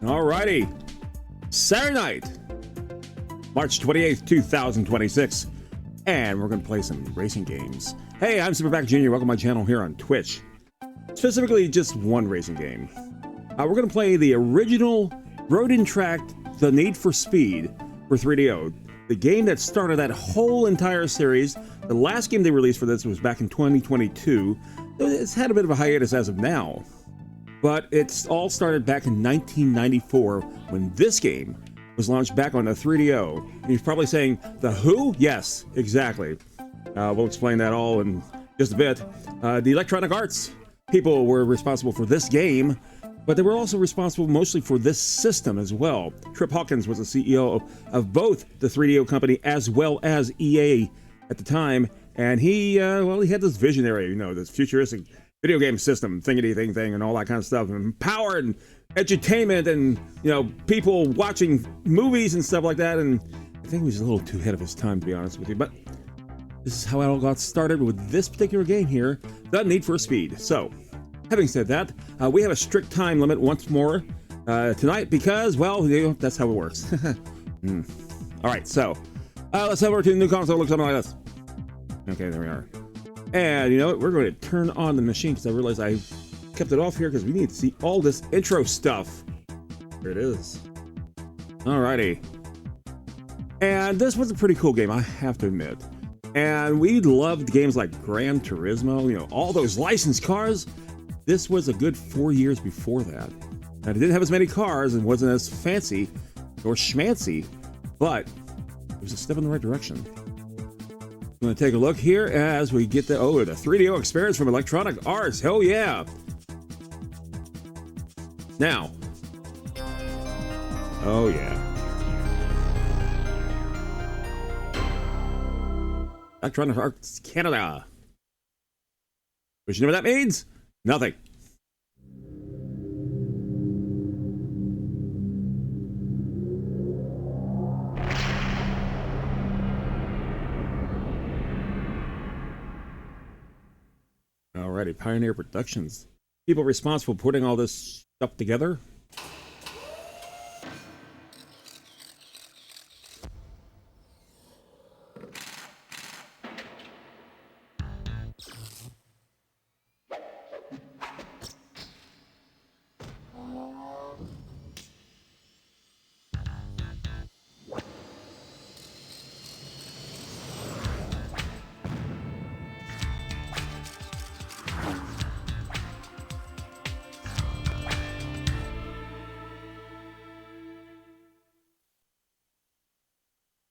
Alrighty. Saturday night, March 28th, 2026. And we're going to play some racing games. Hey, I'm Superback Jr. Welcome to my channel here on Twitch. Specifically, just one racing game. We're going to play the original Road & Track, The Need for Speed for 3DO. The game that started that whole entire series. The last game they released for this was back in 2022. It's had a bit of a hiatus as of now. But it's all started back in 1994 when this game was launched back on the 3DO. And you're probably saying, the who? Yes, exactly. We'll explain that all in just a bit. The Electronic Arts people were responsible for this game, but they were also responsible mostly for this system as well. Trip Hawkins was the CEO of both the 3DO company as well as EA at the time. And he had this visionary, this futuristic video game system, thingity thing, and all that kind of stuff, and power and edutainment, and people watching movies and stuff like that. And I think he was a little too ahead of his time, to be honest with you. But this is how it all got started with this particular game here, The Need for Speed. So, having said that, we have a strict time limit once more tonight because, that's how it works. All right, so let's head over to the new console. Look something like this. Okay, there we are. And you know what? We're going to turn on the machine because I realized I kept it off here because we need to see all this intro stuff. There it is. Alrighty. And this was a pretty cool game, I have to admit. And we loved games like Gran Turismo, all those licensed cars. This was a good 4 years before that. And it didn't have as many cars and wasn't as fancy or schmancy, but it was a step in the right direction. I'm going to take a look here as we get the 3DO experience from Electronic Arts. Hell yeah. Now. Oh yeah. Electronic Arts Canada. But you know what that means? Nothing. Alrighty, Pioneer Productions. People responsible for putting all this stuff together.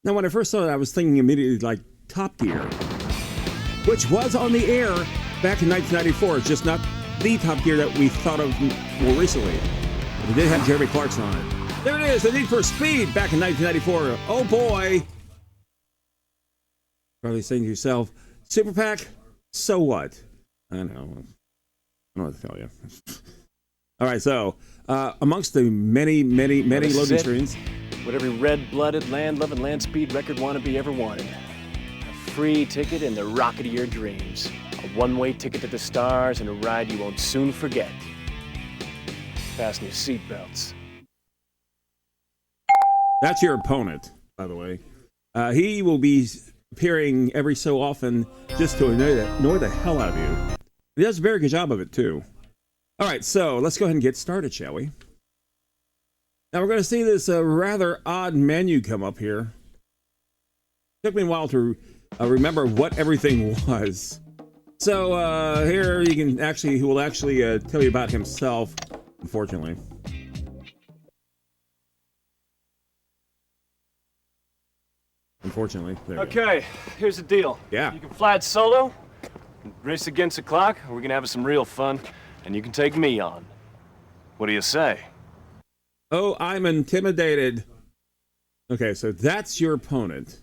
Now, when I first saw it, I was thinking immediately like Top Gear, which was on the air back in 1994. It's just not the Top Gear that we thought of more recently. But it did have Jeremy Clarkson on it. There it is, The Need for Speed back in 1994. Oh boy. Probably saying to yourself, Super Pack, so what? I know. I don't know what to tell you. All right, so amongst the many loading screens. What every red-blooded, land-loving, land-speed record wannabe ever wanted. A free ticket in the rocket of your dreams. A one-way ticket to the stars and a ride you won't soon forget. Fasten your seatbelts. That's your opponent, by the way. He will be appearing every so often just to annoy the hell out of you. He does a very good job of it, too. All right, so let's go ahead and get started, shall we? Now we're going to see this rather odd menu come up here. It took me a while to remember what everything was. So here you can he will actually tell you about himself, unfortunately. Okay, here's the deal. Yeah. You can fly it solo, race against the clock, or we can have some real fun, and you can take me on. What do you say? Oh, I'm intimidated. Okay, so that's your opponent.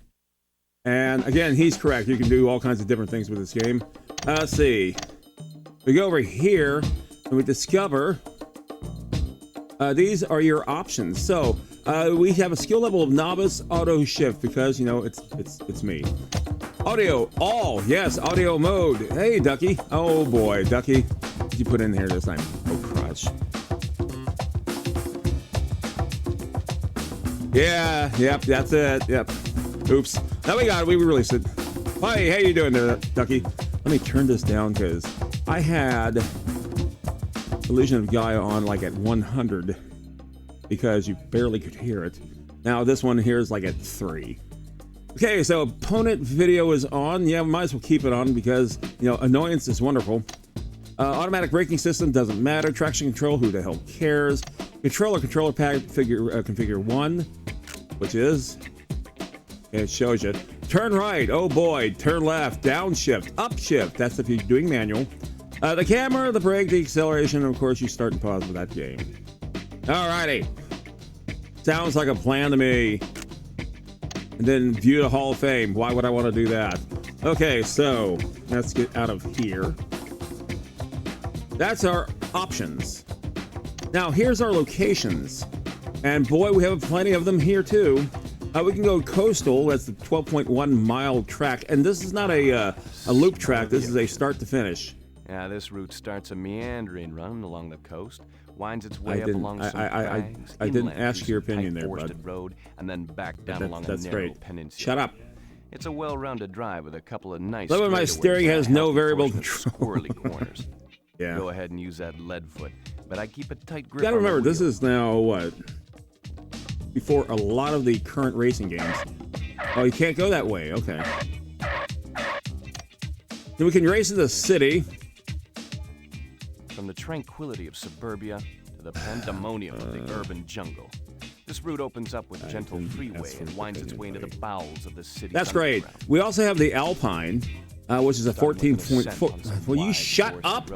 And again, he's correct. You can do all kinds of different things with this game. Let's see. We go over here and we discover these are your options. So we have a skill level of novice, auto shift, because it's me. Audio all, yes, audio mode. Hey, Ducky. Oh boy, Ducky. What did you put in here this time? Oh crotch. Yeah, yep, that's it. Yep. Oops. Now we got it. We released it. Hi, how you doing there, Ducky? Let me turn this down because I had Illusion of Gaia on like at 100 because you barely could hear it. Now this one here is like at 3. Okay, so opponent video is on. Yeah, we might as well keep it on because, you know, annoyance is wonderful. Automatic braking system doesn't matter. Traction control, who the hell cares? Controller pad configure 1, which is, okay, it shows you. Turn right, oh boy. Turn left, downshift, upshift. That's if you're doing manual. The camera, the brake, the acceleration, and of course you start and pause with that game. Alrighty. Sounds like a plan to me. And then view the Hall of Fame. Why would I want to do that? Okay, so let's get out of here. That's our options. Now here's our locations. And boy, we have plenty of them here too. We can go coastal. That's the 12.1 mile track. And this is not a loop track. This is a start to finish. Yeah, this route starts a meandering run along the coast, winds its way up along some crags, I didn't ask your opinion there, bud. Road, and then back down along a narrow peninsula. Shut up. It's a well-rounded drive with a couple of nice. Look, my steering has no variable control. Squirrely corners. Yeah. Go ahead and use that lead foot, but I keep a tight grip. You gotta remember, this is now what? Before a lot of the current racing games. Oh, you can't go that way. Okay. Then we can race in the city. From the tranquility of suburbia to the pandemonium of the urban jungle, this route opens up with gentle freeway and winds its way into the bowels of the city. That's great. We also have the Alpine, which is a 14.4. Will you shut up?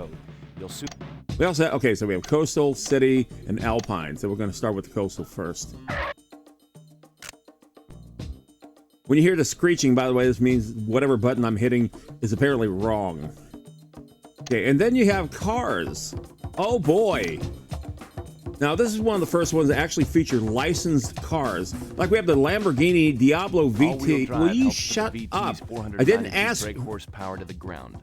We also have, okay, so we have coastal, city, and Alpine. So we're going to start with the coastal first. When you hear the screeching, by the way, this means whatever button I'm hitting is apparently wrong. Okay, and then you have cars. Oh boy. Now this is one of the first ones that actually feature licensed cars. Like we have the Lamborghini Diablo VT. Will you shut up? I didn't ask. Brake horsepower to the ground.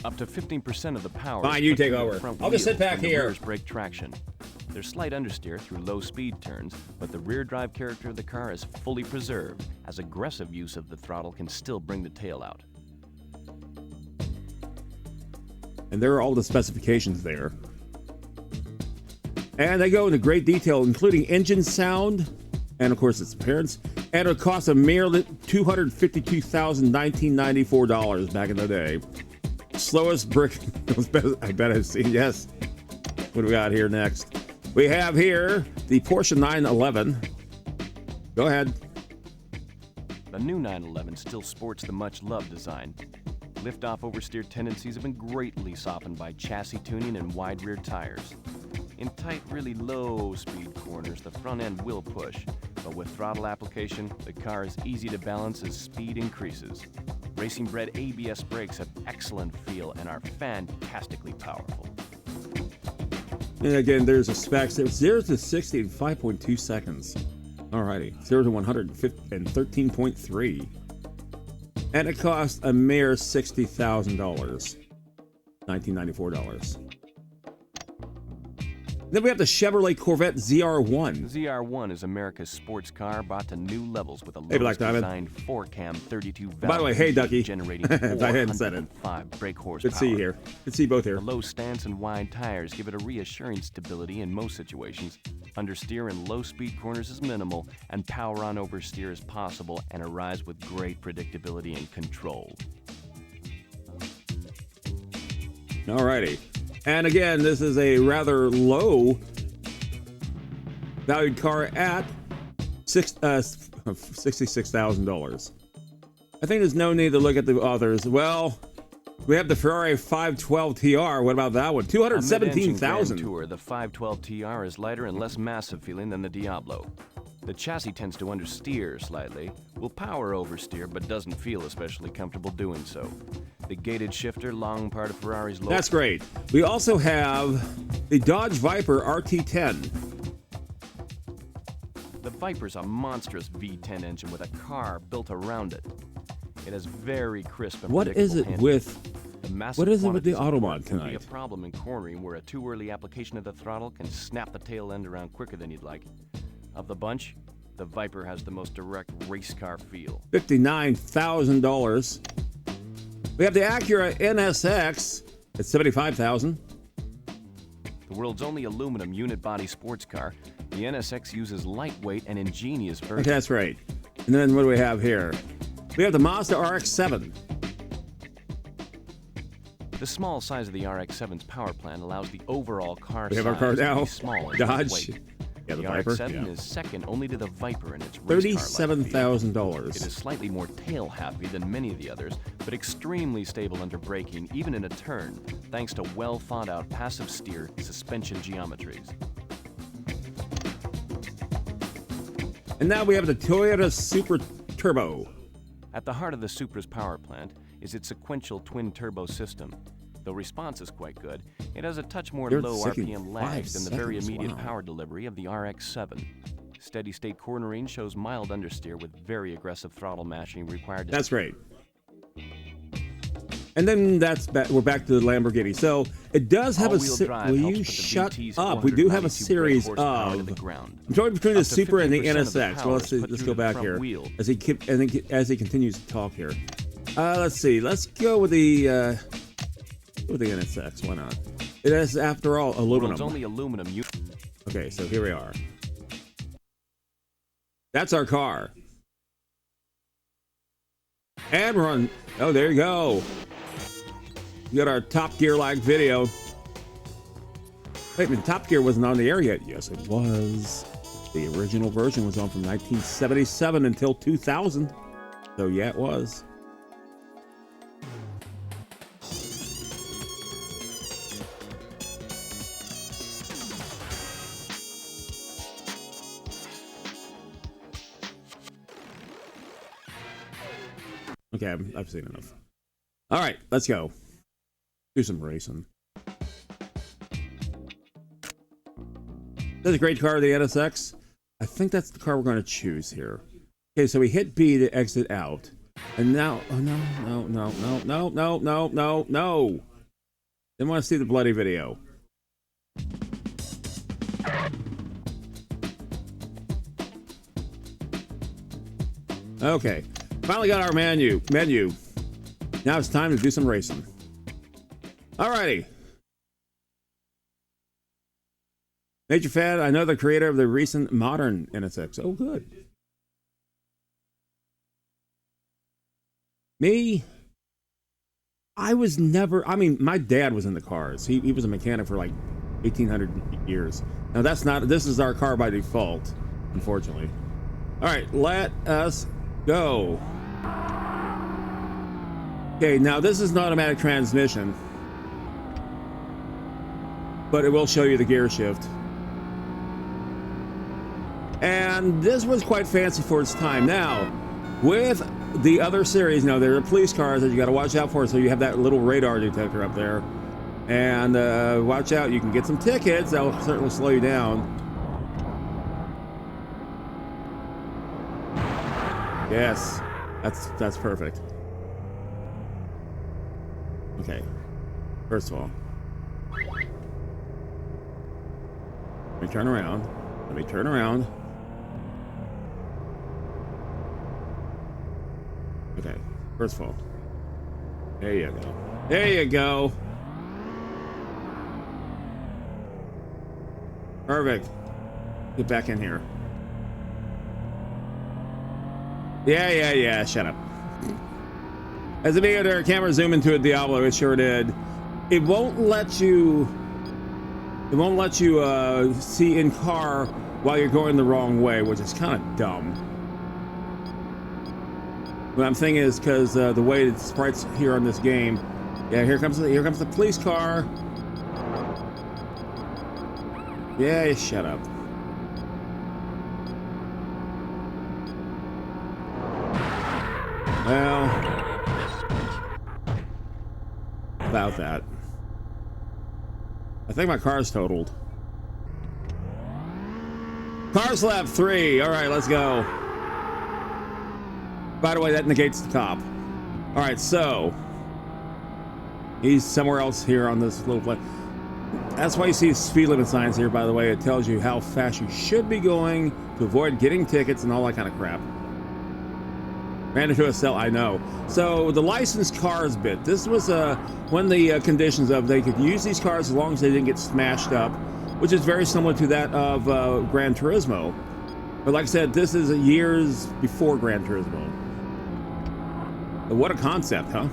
Up to 15% of the power. Fine, you take over. I'll just sit back here. Brake traction. There's slight understeer through low speed turns, but the rear drive character of the car is fully preserved, as aggressive use of the throttle can still bring the tail out. And there are all the specifications there. And they go into great detail, including engine sound, and of course its appearance, and it costs a mere $252,1994 back in the day. Slowest brick, I bet I've seen, yes. What do we got here next? We have here the Porsche 911. Go ahead. The new 911 still sports the much-loved design. Lift-off oversteer tendencies have been greatly softened by chassis tuning and wide rear tires. In tight, really low-speed corners, the front end will push, but with throttle application, the car is easy to balance as speed increases. Racing-bred ABS brakes have excellent feel and are fantastically powerful. And again, there's a spec. 0 to 60 in 5.2 seconds. Alrighty, 0 to 100 in 13.3. And it cost a mere $60,000. $1994. Then we have the Chevrolet Corvette ZR1. The ZR1 is America's sports car brought to new levels with a designed 4-cam 32 valve. By the way, hey Ducky, generating I hadn't said it. 5 brake horsepower. Good to see you here. Good to see you both here. The low stance and wide tires give it a reassuring stability in most situations. Understeer in low-speed corners is minimal, and power on oversteer is possible and arrives with great predictability and control. Alrighty. And again, this is a rather low valued car at $66,000. I think there's no need to look at the others. Well, we have the Ferrari 512 TR. What about that one? $217,000. Tour, the 512 TR is lighter and less massive feeling than the Diablo. The chassis tends to understeer slightly, will power oversteer, but doesn't feel especially comfortable doing so. The gated shifter, long part of Ferrari's low. That's great. We also have the Dodge Viper RT10. The Viper's a monstrous V10 engine with a car built around it. It has very crisp and what is it handling. with the Automod can tonight? Be a problem in cornering where a too early application of the throttle can snap the tail end around quicker than you'd like. Of the bunch, the Viper has the most direct race car feel. $59,000. We have the Acura NSX at $75,000. The world's only aluminum unit body sports car, the NSX uses lightweight and ingenious versions. Okay, that's right. And then what do we have here? We have the Mazda RX-7. The small size of the RX-7's power plant allows the overall car We have size our car to now. be small and Dodge. lightweight. Yeah, the The Viper. RX-7 Yeah. is second only to the Viper in its race car. It $37,000. is slightly more tail-happy than many of the others, but extremely stable under braking, even in a turn, thanks to well-thought-out passive steer suspension geometries. And now we have the Toyota Super Turbo. At the heart of the Supra's power plant is its sequential twin-turbo system. Though response is quite good, it has a touch more You're low thinking RPM 5 lags than the very seconds, immediate wow. power delivery of the RX-7. Steady-state cornering shows mild understeer with very aggressive throttle mashing required to... That's right. And then we're back to the Lamborghini. So it does have All-wheel a... drive Will helps you put the shut VT's up? We do have a 492 series brake horsepower to of... the ground. I'm talking between the Up to Super and the 50% of the NSX. power Well, is put let's through go the back front here wheel. as he continues to talk here. Let's see. Let's go with the NSX. Why not? It is, after all, aluminum. World's only aluminum. Okay, so here we are. That's our car. And we're on... Oh, there you go. We got our Top Gear-like video. Wait a minute, Top Gear wasn't on the air yet. Yes, it was. The original version was on from 1977 until 2000. So yeah, it was. Okay, I've seen enough. All right, let's go. Do some racing. That's a great car, the NSX. I think that's the car we're going to choose here. Okay, so we hit B to exit out. And now, oh no. Didn't want to see the bloody video. Okay, finally got our menu. Now it's time to do some racing. Alrighty. Major fan, I know the creator of the recent modern NSX. Oh, good. Me? I was never, I mean, my dad was in the cars. He was a mechanic for like 1,800 years. Now this is our car by default, unfortunately. All right, let us go. Okay, now this is an automatic transmission, but it will show you the gear shift. And this was quite fancy for its time. Now, with the other series, there are police cars that you got to watch out for, so you have that little radar detector up there. And watch out, you can get some tickets. That will certainly slow you down. Yes, that's perfect. Okay, first of all, let me turn around. Okay, first of all, there you go. Perfect. Get back in here. Yeah, shut up. As the video camera zoom into a Diablo, it sure did. It won't let you see in car while you're going the wrong way, which is kind of dumb. What I'm thinking is because the way the sprites here on this game. Yeah, here comes the police car. Yeah, shut up. Well, about that. I think my car's totaled. Cars lap 3. All right, let's go. By the way, that negates the cop. All right, so he's somewhere else here on this little place. That's why you see speed limit signs here, by the way. It tells you how fast you should be going to avoid getting tickets and all that kind of crap. Ran into a cell, I know. So the licensed cars bit. This was one of the conditions of they could use these cars as long as they didn't get smashed up, which is very similar to that of Gran Turismo. But like I said, this is years before Gran Turismo. But what a concept, huh?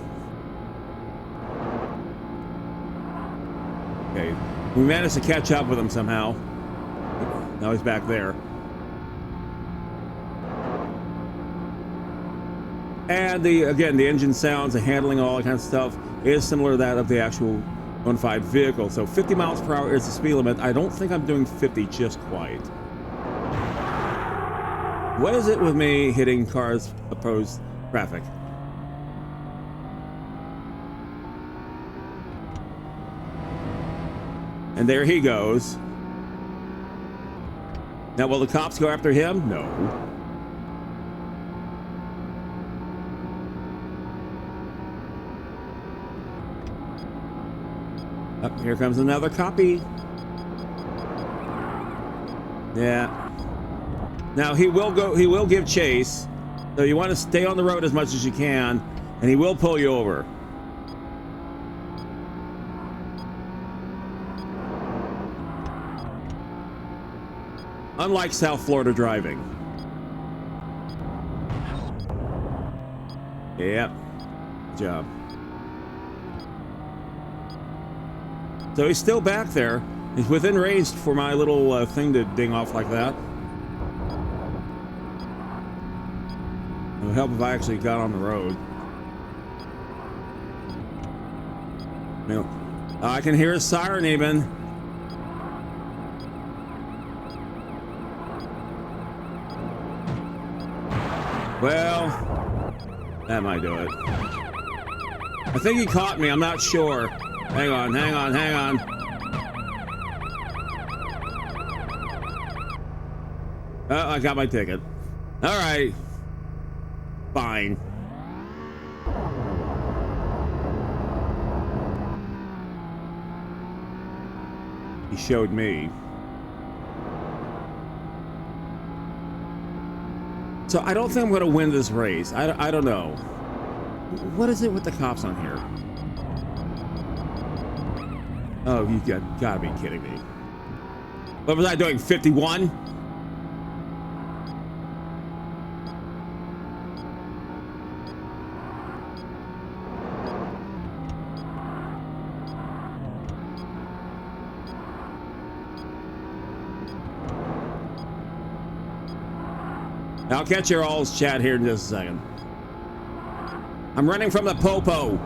Okay, we managed to catch up with him somehow. Now he's back there. And again, the engine sounds, the handling, all that kind of stuff is similar to that of the actual bona fide vehicle. So 50 miles per hour is the speed limit. I don't think I'm doing 50 just quite. What is it with me hitting cars opposed traffic? And there he goes. Now, will the cops go after him? No. Oh, here comes another copy. Yeah. Now he will give chase. So you want to stay on the road as much as you can, and he will pull you over. Unlike South Florida driving. Yep. Good job. So he's still back there. He's within range for my little thing to ding off like that. It would help if I actually got on the road. You know, I can hear a siren even. Well, that might do it. I think he caught me. I'm not sure. Hang on, hang on, hang on. Oh, I got my ticket. All right. Fine. He showed me. So I don't think I'm going to win this race. I don't know. What is it with the cops on here? Oh, you gotta be kidding me. What was I doing, 51? I'll catch your all's chat here in just a second. I'm running from the popo.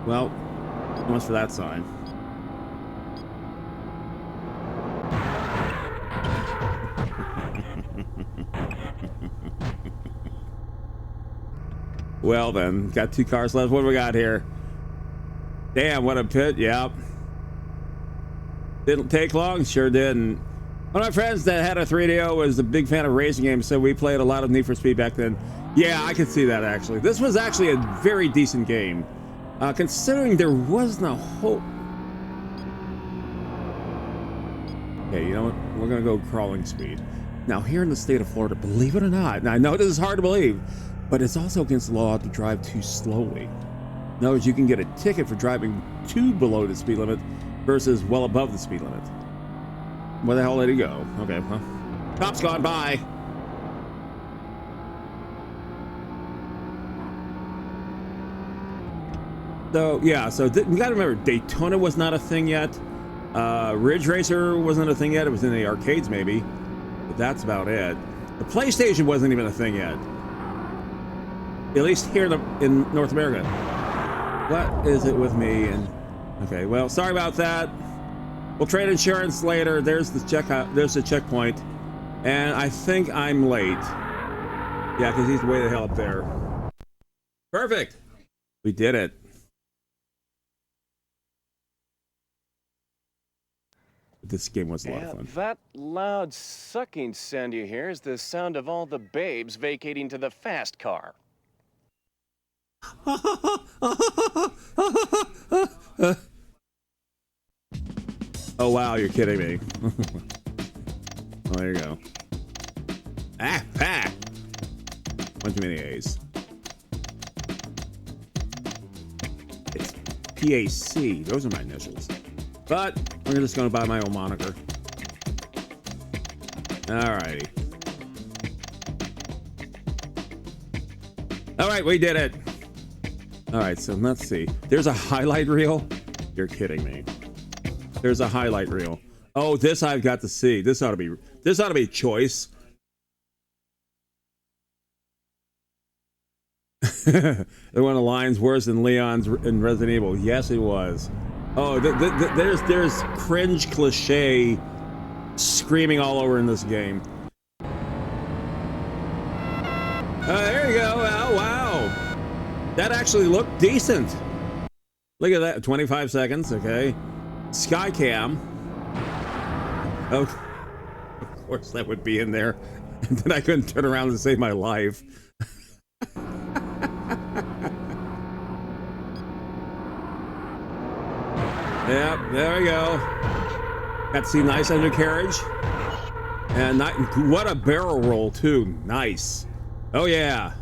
Well, so much for that sign. Well then, got 2 cars left. What do we got here? Damn, what a pit. Yep. Didn't take long. Sure didn't. One of my friends that had a 3DO was a big fan of racing games, so we played a lot of Need for Speed back then. Yeah, I could see that actually. This was actually a very decent game. Considering there wasn't a whole... Okay, you know what? We're gonna go crawling speed. Now, here in the state of Florida, believe it or not, and I know this is hard to believe, but it's also against the law to drive too slowly. In other words, you can get a ticket for driving too below the speed limit versus well above the speed limit. Where the hell did he go? Okay, well, cop's gone by. So yeah, so you gotta remember, Daytona was not a thing yet. Ridge Racer wasn't a thing yet. It was in the arcades maybe, but that's about it. The PlayStation wasn't even a thing yet, at least here in North America. What is it with me? And okay, well, sorry about that. We'll trade insurance later. There's the checkout. There's the checkpoint, and I think I'm late. Yeah, because he's way the hell up there. Perfect. We did it. This game was a lot of fun. That loud sucking sound you hear is the sound of all the babes vacating to the fast car. Oh, wow, you're kidding me. Oh, there you go. Ah, ah! One too many A's. It's PAC. Those are my initials. But we're just going to buy my own moniker. Alrighty. Alright, we did it. Alright, so let's see. There's a highlight reel. You're kidding me. There's a highlight reel. Oh, this I've got to see. This ought to be choice. One of the lines worse than Leon's in Resident Evil. Yes, it was. Oh, there's cringe cliche screaming all over in this game. There you go. Oh, wow. That actually looked decent. Look at that. 25 seconds. Okay. Skycam. Oh, of course that would be in there. And then I couldn't turn around and save my life. Yep, there we go. Got to see nice undercarriage. And what a barrel roll, too. Nice. Oh, yeah.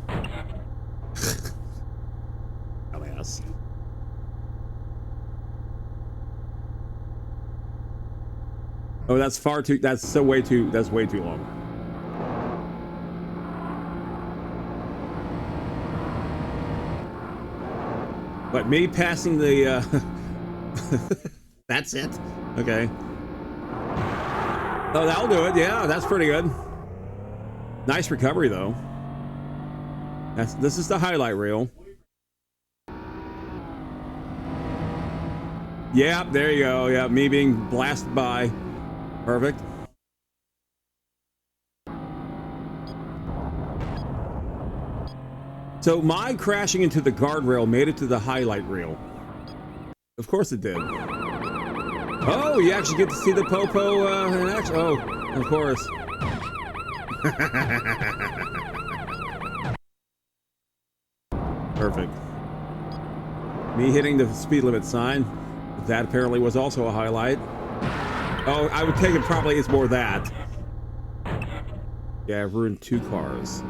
Dumbass. Oh, that's far too. That's way too long. But me passing the. That's it. Okay. Oh, that'll do it. Yeah, that's pretty good. Nice recovery, though. This is the highlight reel. Yeah, there you go. Yeah, me being blasted by. Perfect. So my crashing into the guardrail made it to the highlight reel. Of course it did. Oh, you actually get to see the Popo in action. Oh, of course. Perfect. Me hitting the speed limit sign. That apparently was also a highlight. Oh, I would take it probably it's more that. Yeah, I've ruined 2 cars.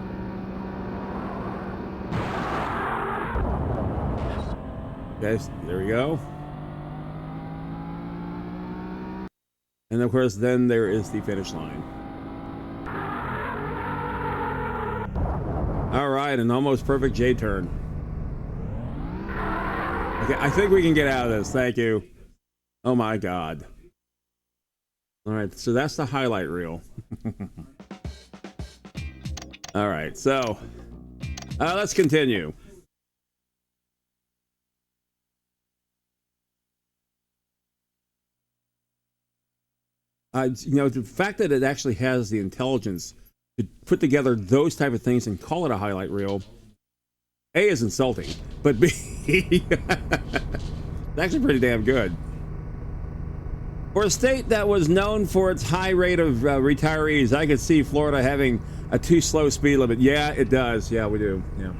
Okay, there we go. And of course, then there is the finish line. All right, an almost perfect J-turn. Okay, I think we can get out of this. Thank you. Oh my God. All right, so that's the highlight reel. All right, so let's continue. You know, the fact that it actually has the intelligence to put together those type of things and call it a highlight reel, A, is insulting, but B, it's actually pretty damn good. For a state that was known for its high rate of retirees, I could see Florida having a too slow speed limit. Yeah, it does. Yeah, we do. Yeah.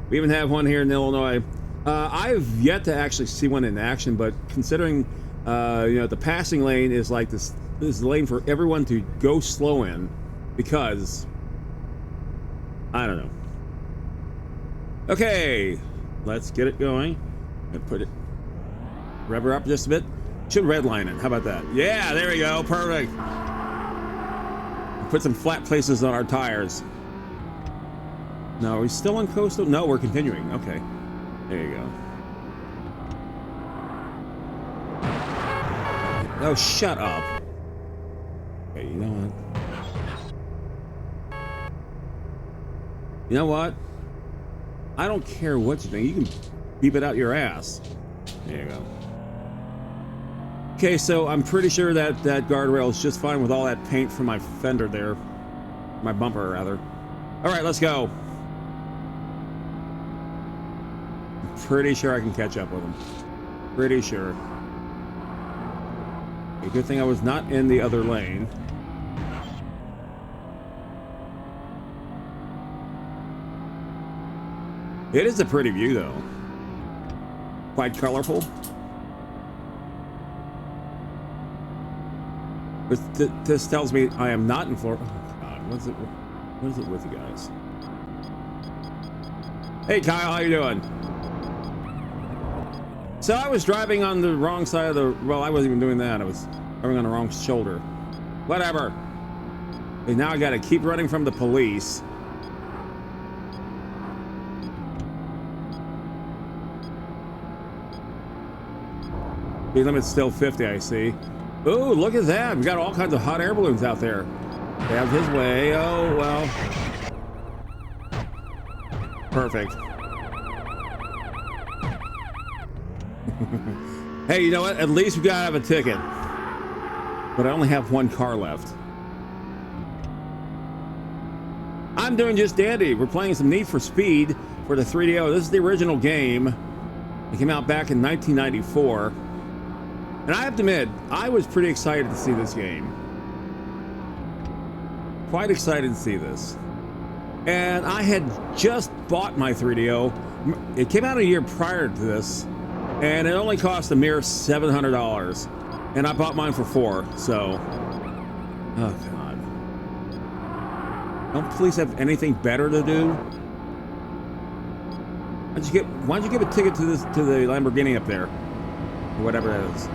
We even have one here in Illinois. I've yet to actually see one in action, but considering you know, the passing lane is like this is the lane for everyone to go slow in, because I don't know. Okay, let's get it going. And put it, rev her up just a bit. Should redline it. How about that? Yeah, there we go. Perfect. Put some flat places on our tires. No, are we still on coastal? No, we're continuing. Okay, there you go. Oh, shut up. Okay, you know what? You know what? I don't care what you think. You can beep it out your ass. There you go. Okay, so I'm pretty sure that that guardrail is just fine with all that paint from my fender there. My bumper, rather. All right, let's go. I'm pretty sure I can catch up with him. Pretty sure. A good thing I was not in the other lane. It is a pretty view, though. Quite colorful. This tells me I am not in Florida. Oh, God. What is it with you guys? Hey, Kyle, how you doing? So I was driving on the wrong side of the... Well, I wasn't even doing that. I was driving on the wrong shoulder. Whatever. And now I got to keep running from the police. Speed limit's still 50, I see. Ooh, look at that. We got all kinds of hot air balloons out there. Stay out of his way. Oh, well. Perfect. Hey, you know what? At least we gotta have a ticket. But I only have one car left. I'm doing just dandy. We're playing some Need for Speed for the 3DO. This is the original game. It came out back in 1994. And I have to admit, I was pretty excited to see this game. Quite excited to see this. And I had just bought my 3DO. It came out a year prior to this, and it only cost a mere $700. And I bought mine for $4, so... Oh, God. Don't police have anything better to do? Why'd you give a ticket to the Lamborghini up there? Or whatever that is.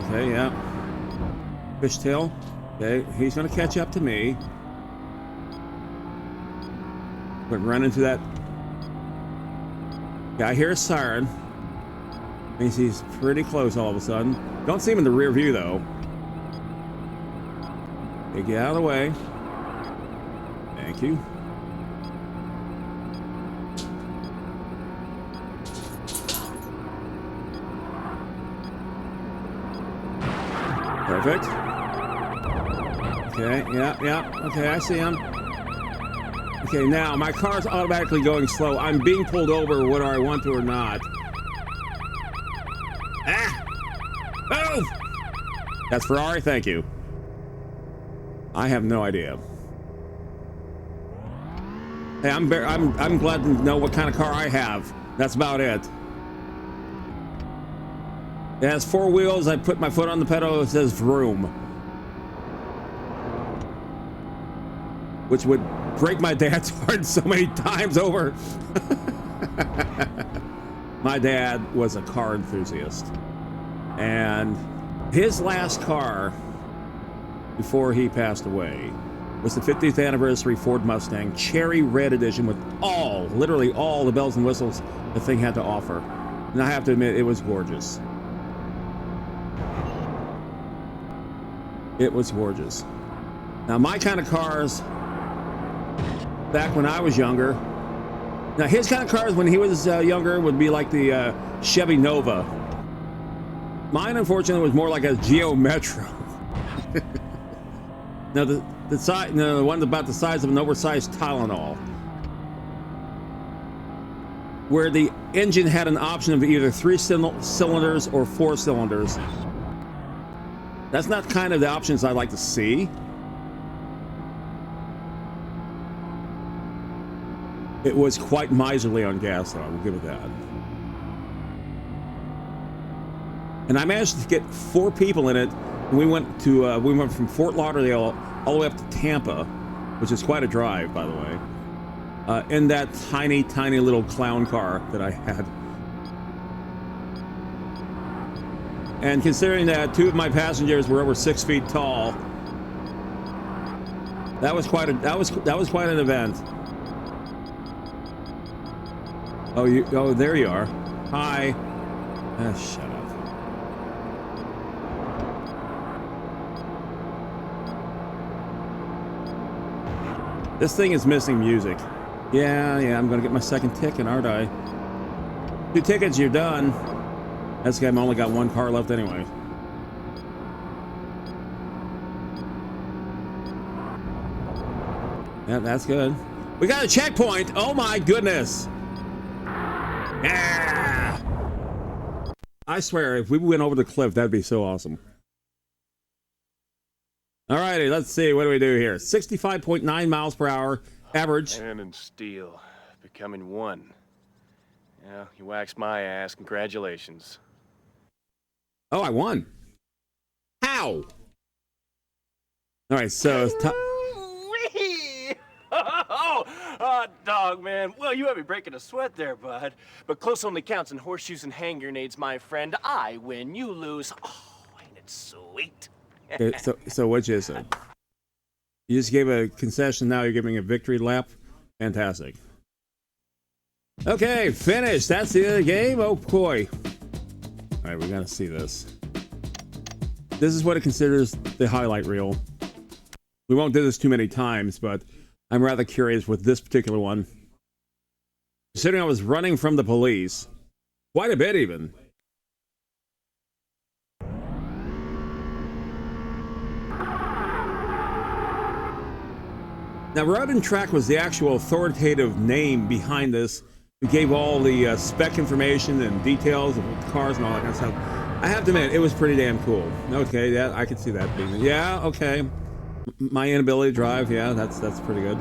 Okay, yeah. Fishtail. Okay, he's gonna catch up to me. But run into that. Yeah, I hear a siren. Means he's pretty close all of a sudden. Don't see him in the rear view though. Okay, get out of the way. Thank you. Perfect. Okay, yeah. Okay, I see him. Okay, now my car's automatically going slow. I'm being pulled over whether I want to or not. Ah! Move! That's Ferrari, thank you. I have no idea. Hey, I'm glad to know what kind of car I have. That's about it. It has 4 wheels. I put my foot on the pedal. It says vroom, which would break my dad's heart so many times over. My dad was a car enthusiast, and his last car before he passed away was the 50th anniversary Ford Mustang Cherry Red Edition with literally all the bells and whistles the thing had to offer. And I have to admit, it was gorgeous. It was gorgeous. Now, my kind of cars, back when I was younger, now his kind of cars when he was younger would be like the Chevy Nova. Mine, unfortunately, was more like a Geo Metro. Now, the one about the size of an oversized Tylenol, where the engine had an option of either 3 cylinders or 4 cylinders. That's not kind of the options I like to see. It was quite miserly on gas, though, I will give it that. And I managed to get 4 people in it. And we went from Fort Lauderdale all the way up to Tampa, which is quite a drive, by the way, in that tiny, tiny little clown car that I had. And considering that 2 of my passengers were over 6 feet tall, that was quite an event. Oh, there you are. Hi. Shut up. This thing is missing music. Yeah, I'm gonna get my second ticket, aren't I? 2 tickets, you're done. That's okay, I've only got 1 car left anyway. Yeah, that's good. We got a checkpoint! Oh my goodness! Yeah! I swear, if we went over the cliff, that'd be so awesome. Alrighty, let's see. What do we do here? 65.9 miles per hour average. Iron and steel, becoming one. Yeah, you waxed my ass. Congratulations. Oh, I won. Ow! All right, so it's Oh, dog, man. Well, you have me breaking a sweat there, bud. But close only counts in horseshoes and hand grenades, my friend. I win, you lose. Oh, ain't it sweet? okay, so which is it? You just gave a concession, now you're giving a victory lap? Fantastic. Okay, finished. That's the end of the game. Oh boy. All right, we gotta see this. This is what it considers the highlight reel. We won't do this too many times, but I'm rather curious with this particular one. Considering I was running from the police, quite a bit even. Now, Road and Track was the actual authoritative name behind this. It gave all the spec information and details of the cars and all that kind of stuff. I have to admit, it was pretty damn cool. Okay, yeah, I could see that being. Yeah, okay. My inability to drive, yeah, that's pretty good.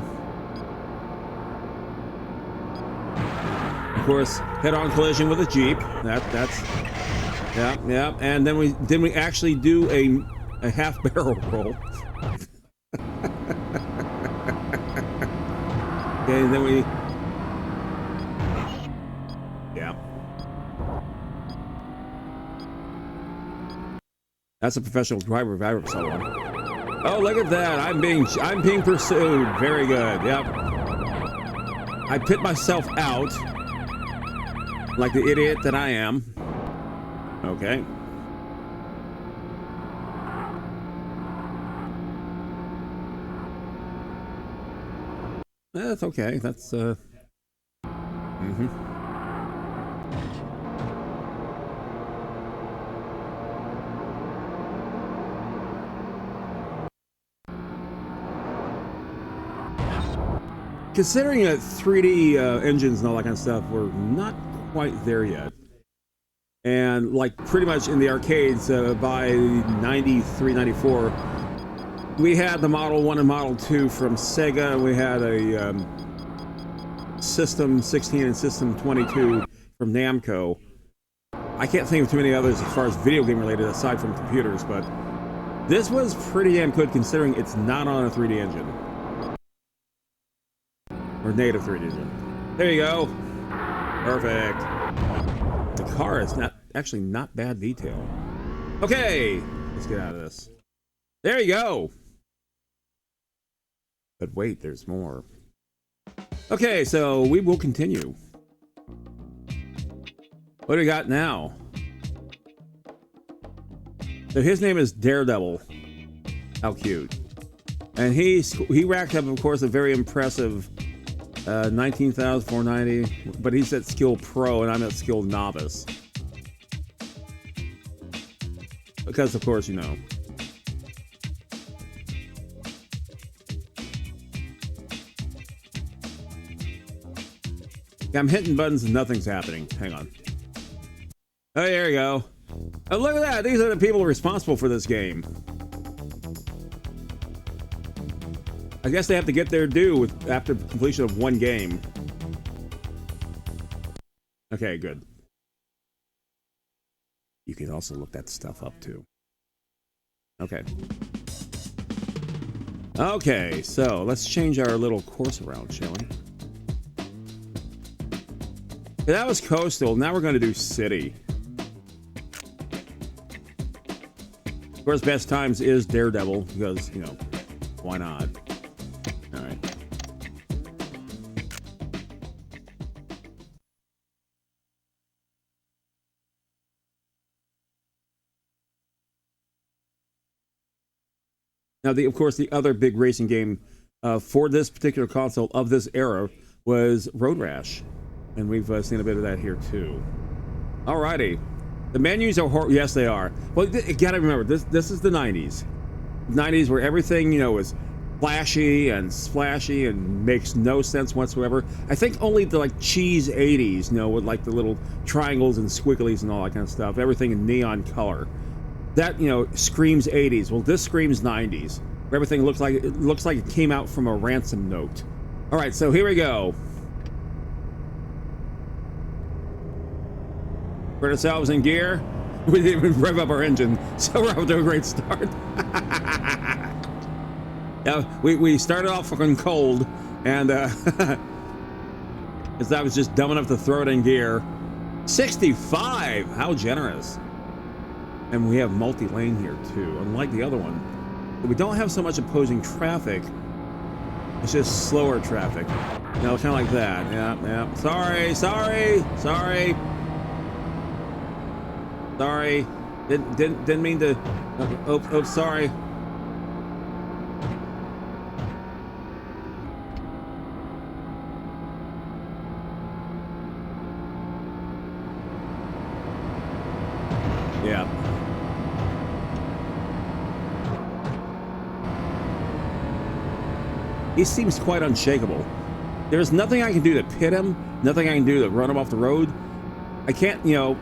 Of course, head-on collision with a Jeep. That's yeah. And then we actually do a half barrel roll. Okay, and then we yeah. That's a professional driver if I ever saw one. Oh, look at that! I'm being pursued. Very good. Yep. I pit myself out like the idiot that I am. Okay. That's okay. That's Considering that 3D engines and all that kind of stuff, we're not quite there yet. And like pretty much in the arcades by 93, 94, we had the Model 1 and Model 2 from Sega. We had a System 16 and System 22 from Namco. I can't think of too many others as far as video game related aside from computers, but this was pretty damn good considering it's not on a 3D engine. Or native 3D engine. There you go. Perfect. The car is actually not bad detail. Okay, let's get out of this. There you go. But wait, there's more. Okay, so we will continue. What do we got now? So his name is Daredevil. How cute. And he racked up, of course, a very impressive 19,490, but he's at skill pro and I'm at skill novice. Because, of course, you know. I'm hitting buttons and nothing's happening. Hang on. Oh, there you go. Oh, look at that. These are the people responsible for this game. I guess they have to get their due after completion of one game. Okay, good. You can also look that stuff up too. Okay. Okay, so let's change our little course around, shall we? Okay, that was coastal. Now we're going to do city. Of course, best times is Daredevil because, you know, why not? All right. Now, of course, the other big racing game for this particular console of this era was Road Rash. And we've seen a bit of that here, too. Alrighty. The menus are yes, they are. Well, you gotta remember, this is the 90s. 90s where everything, you know, was flashy and splashy and makes no sense whatsoever. I think only the, like, cheese 80s, you know, with, like, the little triangles and squigglies and all that kind of stuff. Everything in neon color. That, you know, screams 80s. Well, this screams 90s. Where everything looks like it came out from a ransom note. Alright, so here we go. Put ourselves in gear. We didn't even rev up our engine, so we're off to a great start. Yeah, we started off fucking cold, and because I was just dumb enough to throw it in gear. 65, how generous. And we have multi-lane here too, unlike the other one. We don't have so much opposing traffic. It's just slower traffic. You know, kind of like that. Yeah. Sorry. Didn't mean to. Oh, sorry. Yeah. He seems quite unshakable. There's nothing I can do to pit him, nothing I can do to run him off the road. I can't, you know.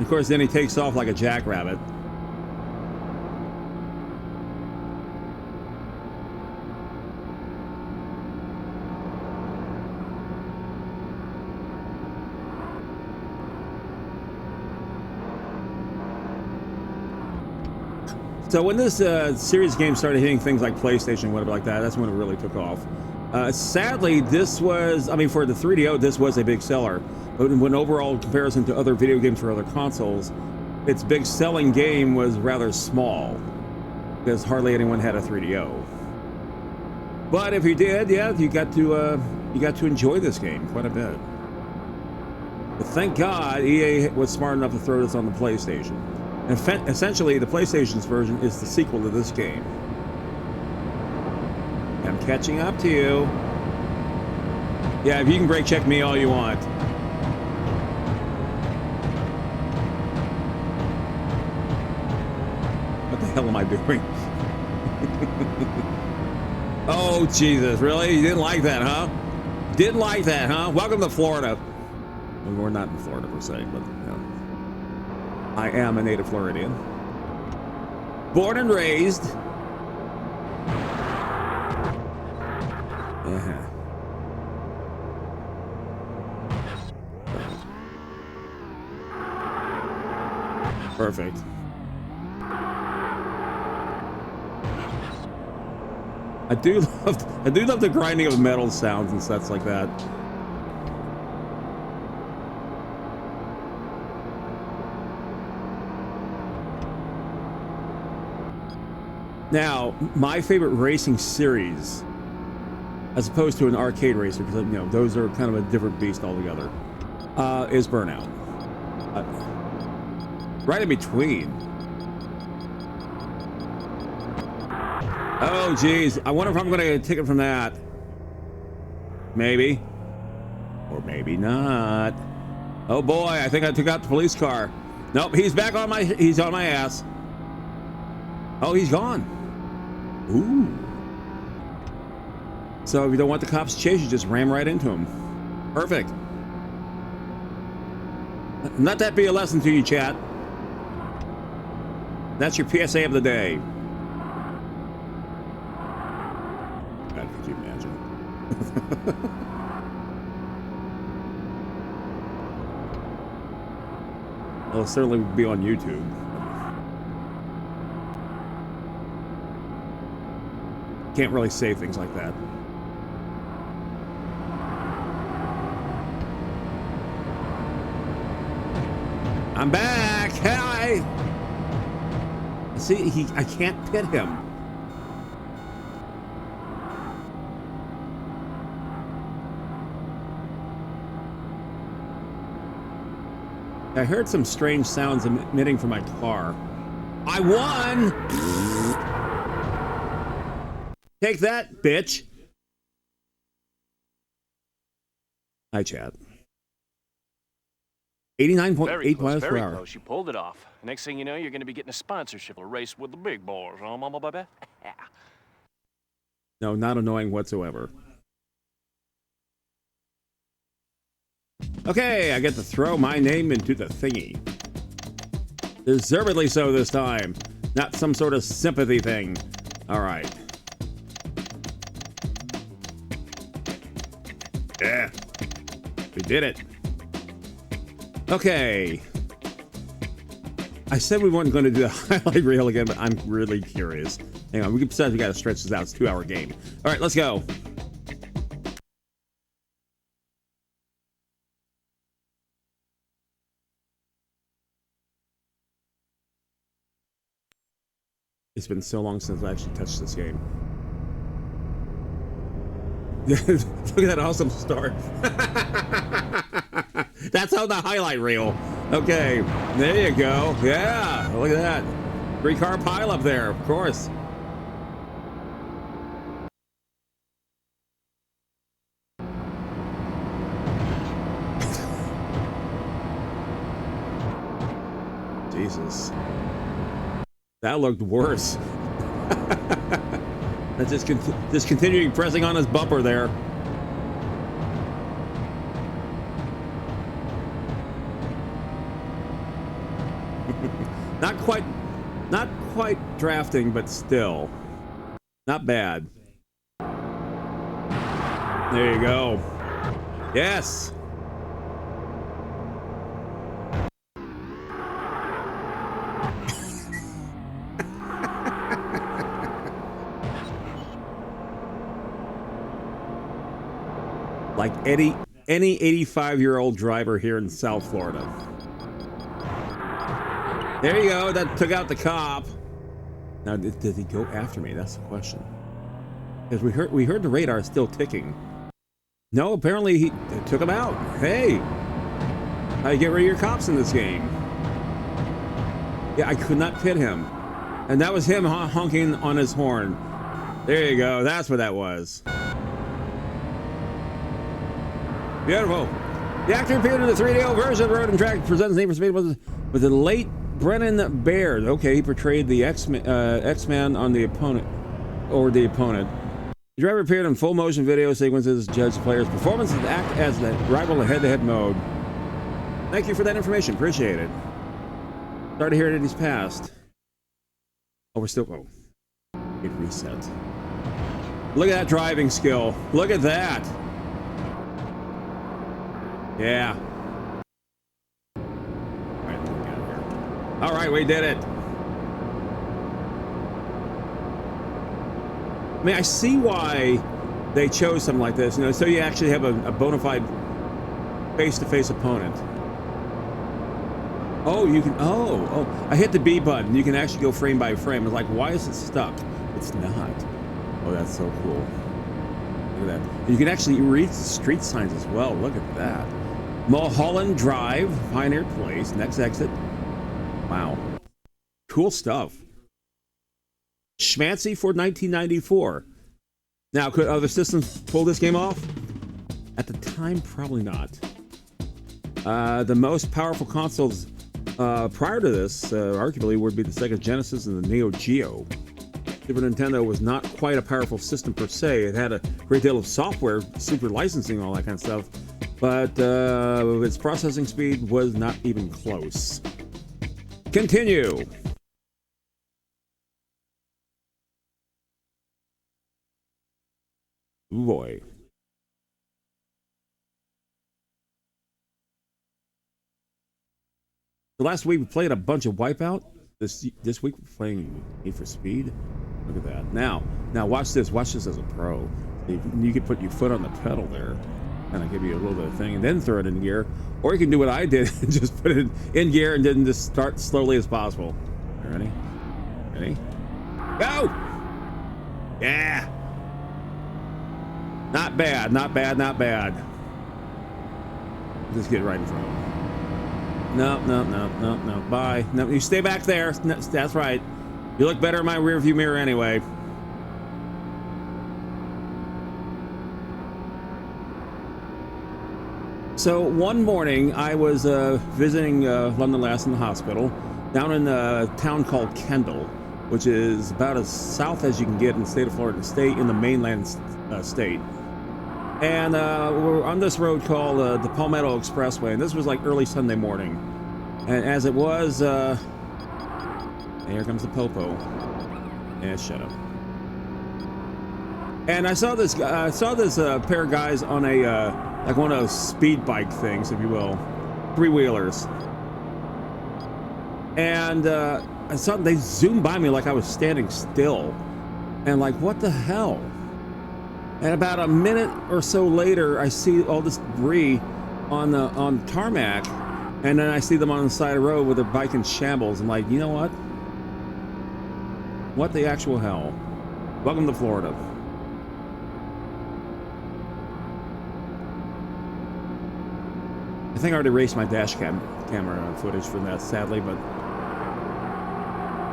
Of course, then he takes off like a jackrabbit. So when this series game started hitting things like PlayStation, whatever like that, that's when it really took off. Sadly, this was, I mean, for the 3DO, this was a big seller. But when overall comparison to other video games for other consoles, its big selling game was rather small, because hardly anyone had a 3DO. But if you did, yeah, you got to enjoy this game quite a bit. But thank God EA was smart enough to throw this on the PlayStation. And essentially, the PlayStation's version is the sequel to this game. I'm catching up to you. Yeah, if you can brake check me all you want. What the hell am I doing? Oh, Jesus, really? You didn't like that, huh? Didn't like that, huh? Welcome to Florida. Well, we're not in Florida per se, but you know. I am a native Floridian. Born and raised. Perfect. I do love the grinding of metal sounds and stuff like that. Now, my favorite racing series, as opposed to an arcade racer, because you know those are kind of a different beast altogether, is Burnout. Right in between. Oh, geez. I wonder if I'm going to get a ticket from that. Maybe. Or maybe not. Oh, boy. I think I took out the police car. Nope. He's back on my... He's on my ass. Oh, he's gone. Ooh. So if you don't want the cops to chase you, just ram right into him. Perfect. Let that be a lesson to you, chat. That's your PSA of the day. God, could you imagine? It'll certainly be on YouTube. Can't really say things like that. I'm back. Hi. See, I can't pit him. I heard some strange sounds emitting from my car. I won! Take that, bitch. Hi, chat. 89.8 miles per hour. Close. You pulled it off. Next thing you know, you're going to be getting a sponsorship, a race with the big boys. Oh, mama, baby. No, not annoying whatsoever. Okay, I get to throw my name into the thingy. Deservedly so this time. Not some sort of sympathy thing. All right. Yeah. We did it. Okay. I said we weren't going to do the highlight reel again, but I'm really curious. Hang on, besides we got to stretch this out. It's a 2-hour game. All right, let's go. It's been so long since I actually touched this game. Look at that awesome start. That's on the highlight reel. Okay, there you go. Yeah, look at that. 3-car pile up there, of course. Jesus. That looked worse. That's just continuing pressing on his bumper there. Not quite drafting, but still. Not bad. There you go. Yes. Like any 85-year-old driver here in South Florida. There you go. That took out the cop. Now, did he go after me? That's the question. Because we heard the radar still ticking. No, apparently he took him out. Hey, how you get rid of your cops in this game? Yeah, I could not pit him, and that was him honking on his horn. There you go. That's what that was. Beautiful. The actor appeared in the 3DO version of Road and Track presents Need for Speed with the late Brennan Baird. Okay, he portrayed the X-Man on the opponent, The driver appeared in full motion video sequences, judge the player's performance, and act as the rival in head-to-head mode. Thank you for that information. Appreciate it. Sorry to hear that he's passed. Oh, we're still... Oh. It reset. Look at that driving skill. Look at that. Yeah. All right, we did it. I mean, I see why they chose something like this, so you actually have a bona fide face-to-face opponent. Oh, you can, I hit the B button. You can actually go frame by frame. It's like, why is it stuck? It's not. Oh, that's so cool. Look at that. And you can actually read the street signs as well. Look at that. Mulholland Drive, Pioneer Place, next exit. Wow. Cool stuff. Schmancy for 1994. Now, could other systems pull this game off? At the time, probably not. The most powerful consoles prior to this, arguably, would be the Sega Genesis and the Neo Geo. Super Nintendo was not quite a powerful system per se. It had a great deal of software, super licensing, all that kind of stuff. But its processing speed was not even close. Continue. Ooh, boy. So last week we played a bunch of Wipeout. This week we're playing Need for Speed. Look at that. Now watch this. Watch this as a pro. You can put your foot on the pedal there. Kind of give you a little bit of thing and then throw it in gear. Or you can do what I did and just put it in gear and then just start slowly as possible. Ready? Ready? Go! Yeah! Not bad, not bad, not bad. Just get right in front of him. No. Bye. No, you stay back there. No, that's right. You look better in my rearview mirror anyway. So one morning I was visiting London Lass in the hospital down in a town called Kendal, which is about as south as you can get in the state of Florida, stay in the mainland state. And we're on this road called the Palmetto Expressway, and this was like early Sunday morning. And as it was, here comes the Popo. Yeah, shut up. And I saw this pair of guys on a like one of those speed bike things, if you will, 3-wheelers. And I saw they zoomed by me like I was standing still. And like, what the hell? And about a minute or so later, I see all this debris on tarmac, and then I see them on the side of the road with their bike in shambles. I'm like, you know what? What the actual hell? Welcome to Florida. I think I already erased my dash camera footage from that, sadly, but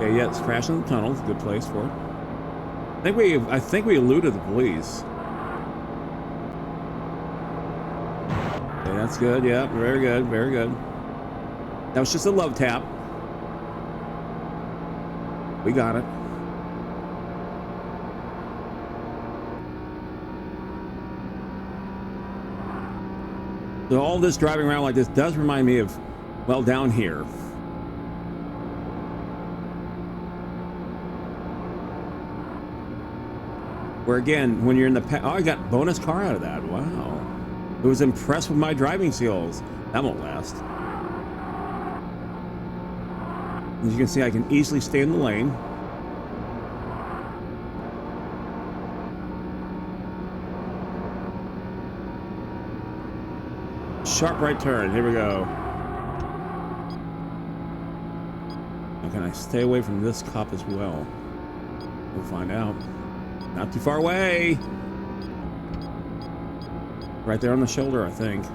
yeah, it's crashing the tunnel. It's a good place for it. I think we eluded the police. Okay, that's good. Yeah, very good, very good. That was just a love tap. We got it. So all this driving around like this does remind me of, well, down here. Where again, when you're in the oh, I got bonus car out of that. Wow. It was impressed with my driving skills. That won't last. As you can see, I can easily stay in the lane. Sharp right turn. Here we go. Now can I stay away from this cop as well? We'll find out. Not too far away. Right there on the shoulder, I think.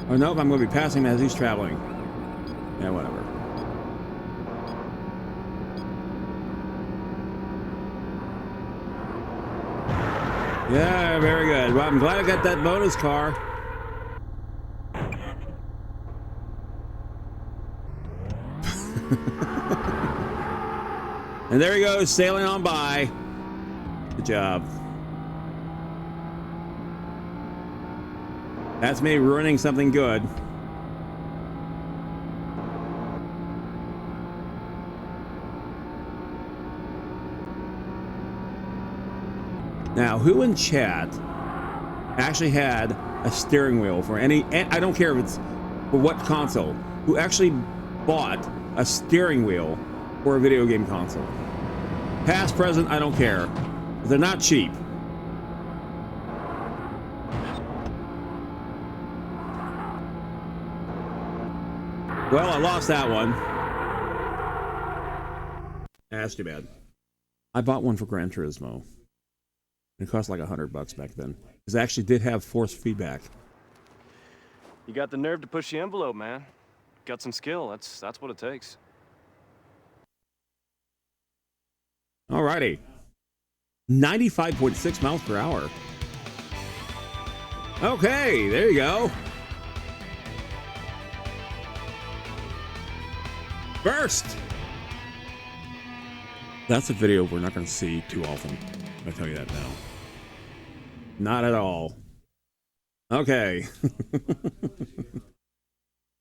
Oh no, I'm going to be passing him as he's traveling. Yeah, whatever. Yeah, very good. Well, I'm glad I got that bonus car. And there he goes, sailing on by. Good job. That's me ruining something good. Now, who in chat actually had a steering wheel for any, I don't care if it's for what console, who actually bought a steering wheel for a video game console? Past, present, I don't care. They're not cheap. Well, I lost that one. That's too bad. I bought one for Gran Turismo. It cost like $100 back then. Because it actually did have force feedback. You got the nerve to push the envelope, man. Got some skill. That's what it takes. Alrighty. 95.6 miles per hour. Okay, there you go. First. That's a video we're not going to see too often. I'll tell you that now. Not at all. Okay.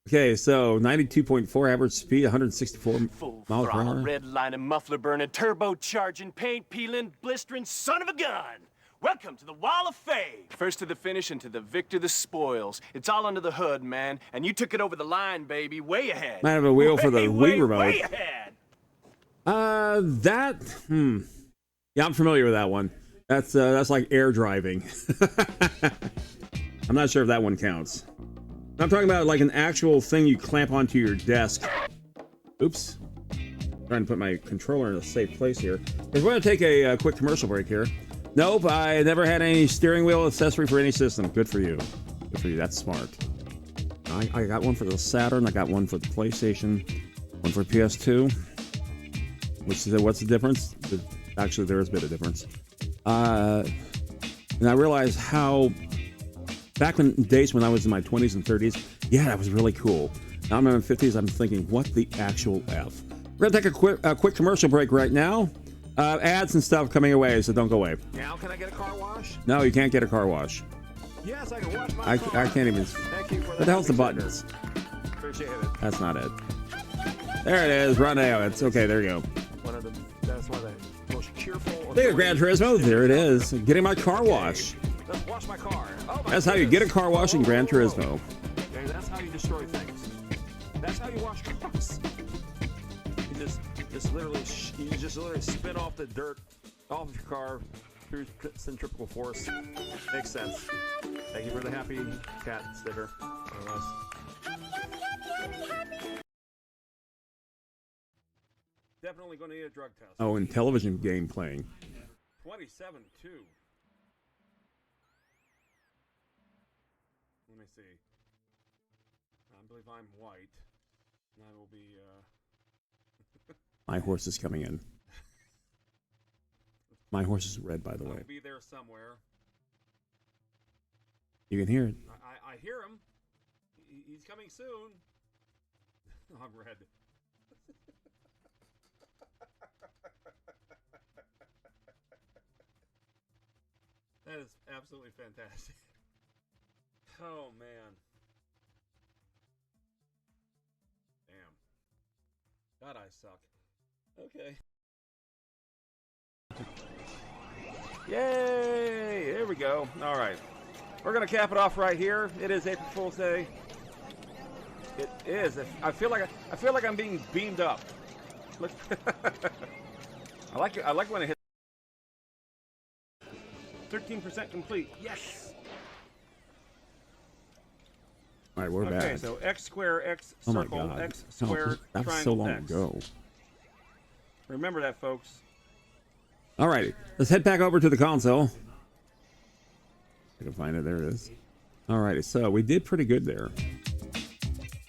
Okay, so 92.4 average speed, 164 Full miles per throttle, hour. red lining, muffler burning, turbocharging, paint peeling, blistering, son of a gun. Welcome to the Wall of Fame. First to the finish and to the victor the spoils. It's all under the hood, man. And you took it over the line, baby, way ahead. Might have a wheel for the Wii remote. Way ahead. Yeah, I'm familiar with that one. That's like air driving. I'm not sure if that one counts. I'm talking about like an actual thing you clamp onto your desk. Oops. Trying to put my controller in a safe place here. We're going to take a quick commercial break here. Nope, I never had any steering wheel accessory for any system. Good for you. Good for you. That's smart. I got one for the Saturn. I got one for the PlayStation. One for PS2. What's the difference? Actually, there is a bit of difference. And I realized how back in days when I was in my 20s and 30s, yeah, that was really cool. Now I'm in my 50s. I'm thinking, what the actual F? We're gonna take a quick commercial break right now. Ads and stuff coming away, so don't go away. Now can I get a car wash? No, you can't get a car wash. Yes, I can wash my car. I can't even. Thank you for What the hell's the buttons? Appreciate it. That's not it. There it is. Run out. It's okay. There you go. That's one of the most cheerful. There, Gran Turismo. There it is. Getting my car wash. Let's wash my car. Oh, my That's how you get a car wash in Gran Turismo. Okay, that's how you destroy things. That's how you wash cars. You just literally spin off the dirt off of your car through centrifugal force. Makes sense. Thank you for the happy cat sticker. Definitely going to need a drug test. Oh, and television game playing. 27-2. Let me see. I believe I'm white. And I will be, My horse is coming in. My horse is red, by the way. I'll be there somewhere. You can hear it. I hear him. He's coming soon. I'm red. That is absolutely fantastic. Oh, man. Damn. God, I suck. Okay. Yay! There we go. All right. We're going to cap it off right here. It is April Fool's Day. It is. I feel like I'm being beamed up. Look. I like when it hits 13% complete. Yes. All right, we're back. Okay, so X square, X Oh my circle, God. X No, square, that was triangle, so long X. ago. Remember that, folks. All right, let's head back over to the console. I can find it. There it is. All righty, so we did pretty good there.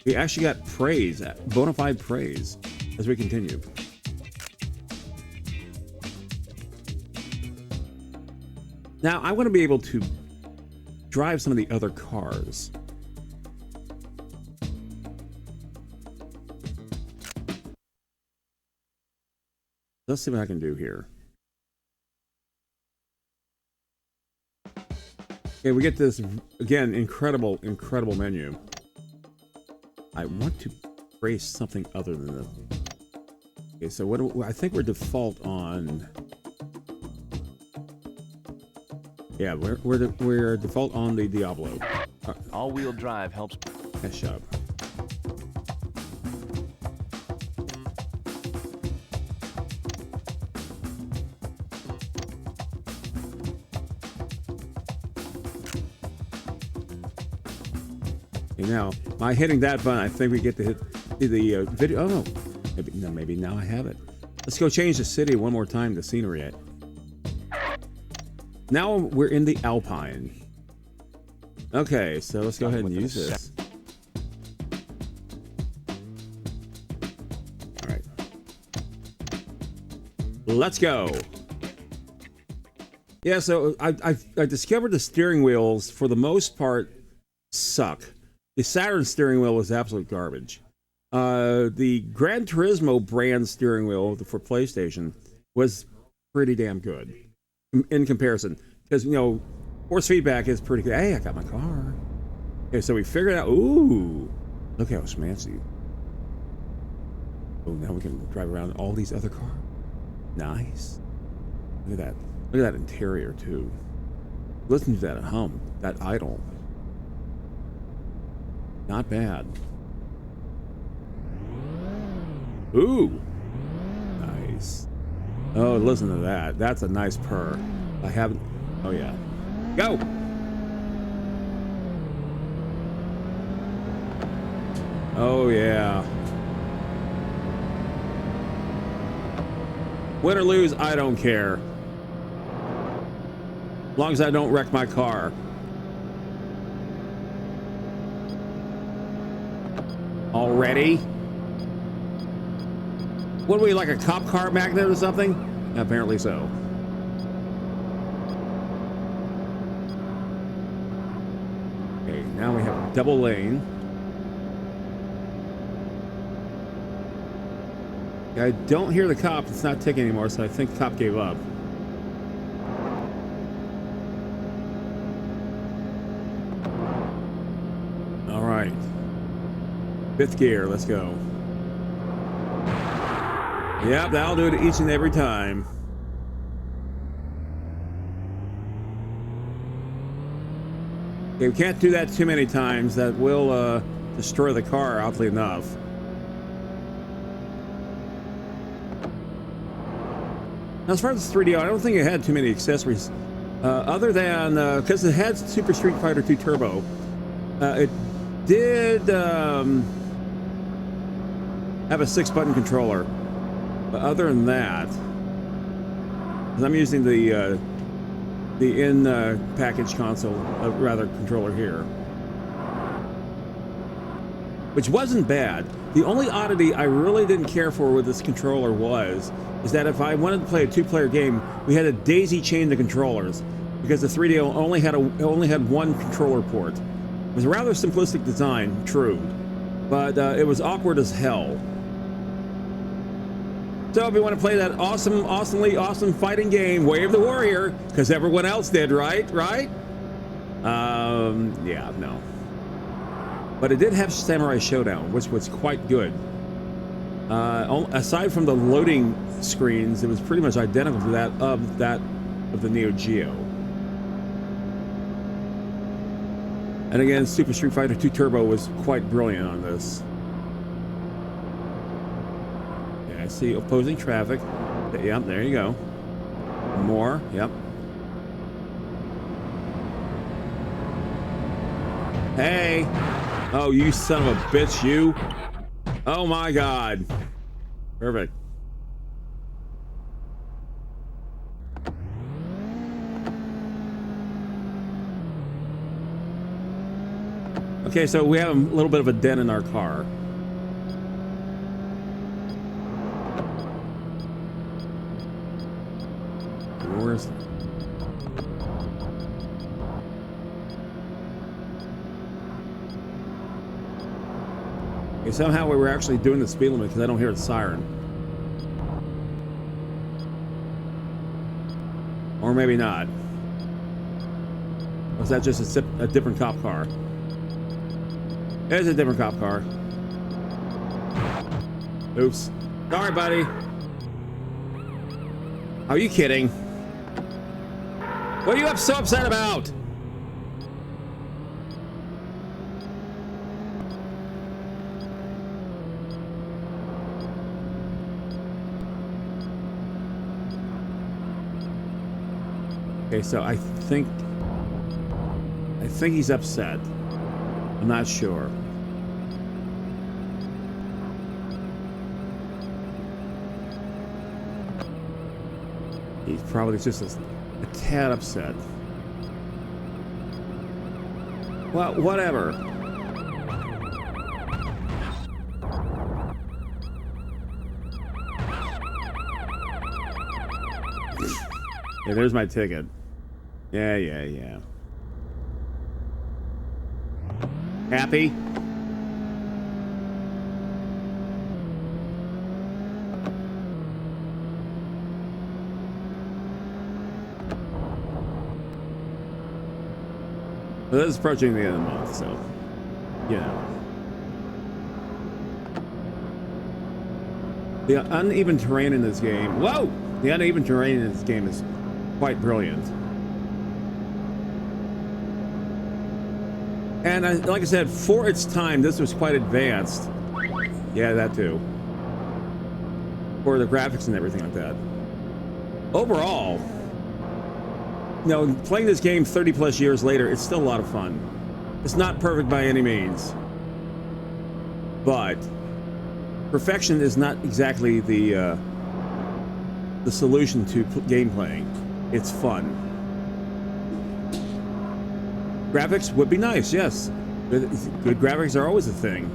We actually got praise, bona fide praise, as we continue. Now, I want to be able to drive some of the other cars. Let's see what I can do here. Okay, we get this, again, incredible menu. I want to race something other than this. Okay, so what do, I think we're default on... Yeah, we're default on the Diablo. All-wheel drive helps. Nice job. Okay, now, by hitting that button, I think we get to hit the video. Oh, no, maybe now I have it. Let's go change the city one more time, the scenery. Now we're in the Alpine. Okay, so let's go ahead and use this. All right. Let's go. Yeah, so I discovered the steering wheels, for the most part, suck. The Saturn steering wheel was absolute garbage. The Gran Turismo brand steering wheel for PlayStation was pretty damn good in comparison, because you know force feedback is pretty good. Hey, I got my car. Okay, so we figured out. Ooh, look how fancy. Oh, now we can drive around all these other cars. Nice. Look at that. Look at that interior too. Listen to that hum, that idle. Not bad. Ooh, nice. Oh, listen to that. That's a nice purr. I haven't. Oh yeah. Go. Oh yeah. Win or lose, I don't care. As long as I don't wreck my car. Already? What are we, like a cop car magnet or something? Apparently so. Okay, now we have double lane. I don't hear the cop. It's not ticking anymore, so I think the cop gave up. All right. Fifth gear, let's go. Yep, that'll do it each and every time. Okay, we can't do that too many times. That will destroy the car, oddly enough. Now, as far as the 3DO, I don't think it had too many accessories, other than because it had Super Street Fighter 2 Turbo. It did have a 6-button controller, but other than that, 'cause I'm using the in-package console, rather controller here, which wasn't bad. The only oddity I really didn't care for with this controller is that if I wanted to play a 2-player game, we had to daisy chain the controllers because the 3DO only had one controller port. It was a rather simplistic design, true, but it was awkward as hell. So if you want to play that awesomely awesome fighting game, Way of the Warrior, because everyone else did, right? Yeah, no. But it did have Samurai Showdown, which was quite good. Aside from the loading screens, it was pretty much identical to that of the Neo Geo. And again, Super Street Fighter 2 Turbo was quite brilliant on this. Yeah, I see opposing traffic. Yep, there you go. More, yep. Hey! Oh, you son of a bitch, you! Oh my god. Perfect. Okay, so we have a little bit of a dent in our car. Where's... Okay, somehow we were actually doing the speed limit because I don't hear the siren. Or maybe not. Or is that just a different cop car? It's a different cop car. Oops. Sorry, buddy. Are you kidding? What are you so upset about? Okay, so I think he's upset. I'm not sure. He's probably just a tad upset. Well, whatever. Yeah, there's my ticket. Yeah. Happy? Well, this is approaching the end of the month, so, you know. The uneven terrain in this game... Whoa! The uneven terrain in this game is quite brilliant. And like I said, for its time, this was quite advanced. Yeah, that too. For the graphics and everything like that. Overall, you know, playing this game 30 plus years later, it's still a lot of fun. It's not perfect by any means, but perfection is not exactly the solution to game playing. It's fun. Graphics would be nice, yes. Good graphics are always a thing.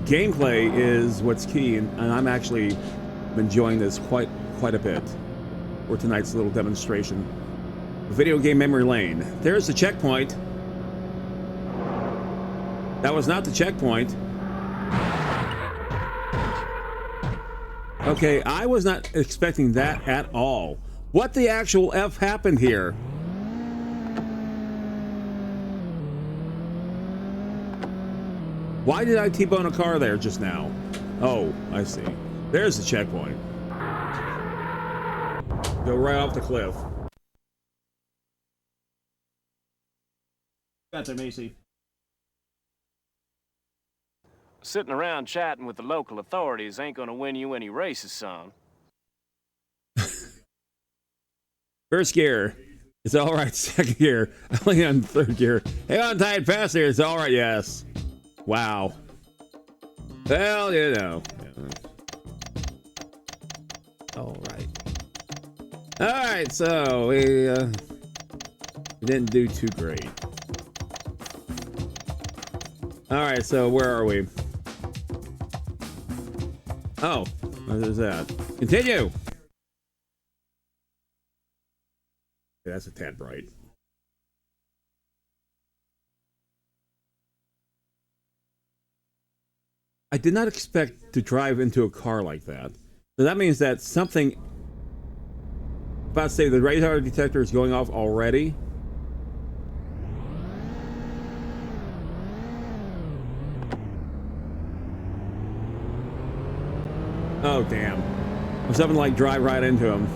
Gameplay is what's key, and I'm actually enjoying this quite a bit for tonight's little demonstration. Video game memory lane. There's the checkpoint. That was not the checkpoint. Okay, I was not expecting that at all. What the actual F happened here? Why did I T-bone a car there just now? Oh, I see. There's the checkpoint. Go right off the cliff. Got there, Macy. Sitting around chatting with the local authorities ain't gonna win you any races, son. First gear. It's all right. Second gear. Only on third gear. Hang on tight, faster. It's all right. Yes. Wow. Well, you know. All right. All right. So we didn't do too great. All right. So where are we? Oh, what is that? Continue. That's a tad bright. I did not expect to drive into a car like that. So that means that something, about to say the radar detector is going off already. Oh damn. Or something like drive right into him.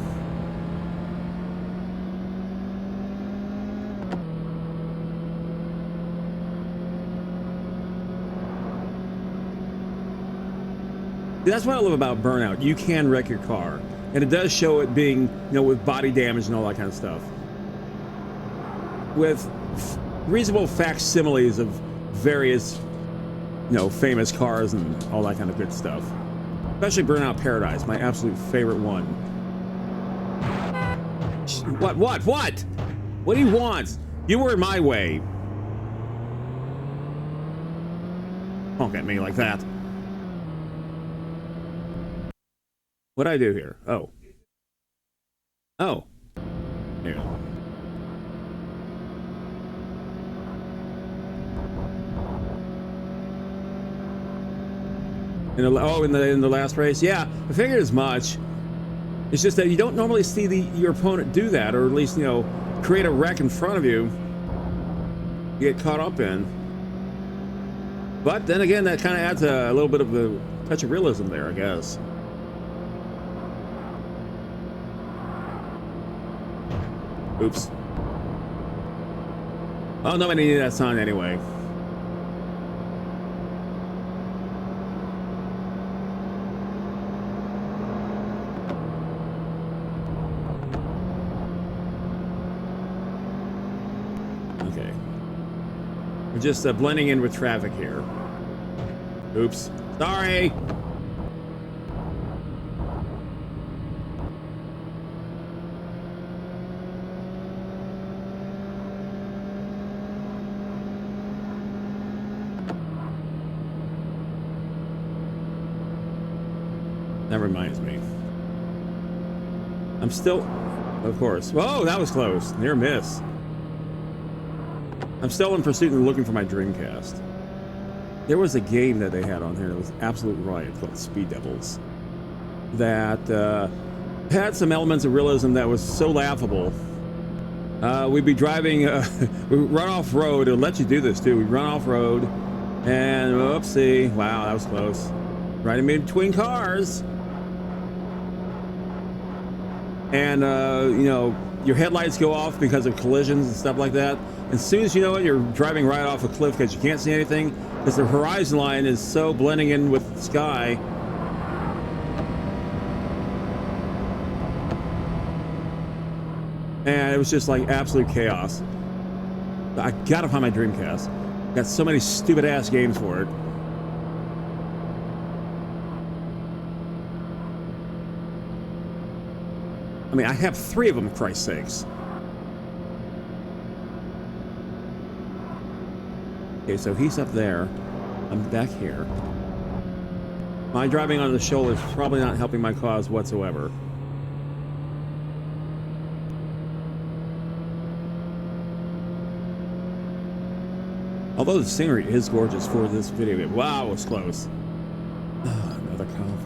That's what I love about Burnout. You can wreck your car, and it does show it being, with body damage and all that kind of stuff, with reasonable facsimiles of various, famous cars and all that kind of good stuff. Especially Burnout Paradise, my absolute favorite one. What? What do you want? You were in my way. Honk at me like that. What'd I do here? Oh. Here. In the last race? Yeah, I figured as much. It's just that you don't normally see your opponent do that, or at least, create a wreck in front of you. You get caught up in. But then again, that kind of adds a little bit of a touch of realism there, I guess. Oops. Oh, nobody needed that sign anyway. Okay. We're just blending in with traffic here. Oops. Sorry! That reminds me. I'm still... Of course. Whoa, that was close. Near miss. I'm still in pursuit and looking for my Dreamcast. There was a game that they had on here that was absolute riot called Speed Devils. That had some elements of realism that was so laughable. We'd be driving... we run off road. It'll let you do this too. We run off road. And whoopsie. Wow, that was close. Right in between cars. And, your headlights go off because of collisions and stuff like that. As soon as you know it, you're driving right off a cliff because you can't see anything, because the horizon line is so blending in with the sky. And it was just like absolute chaos. I gotta find my Dreamcast. Got so many stupid ass games for it. I mean, I have 3 of them, for Christ's sakes. Okay, so he's up there. I'm back here. My driving on the shoulder is probably not helping my cause whatsoever. Although the scenery is gorgeous for this video game. Wow, it was close. Another cop.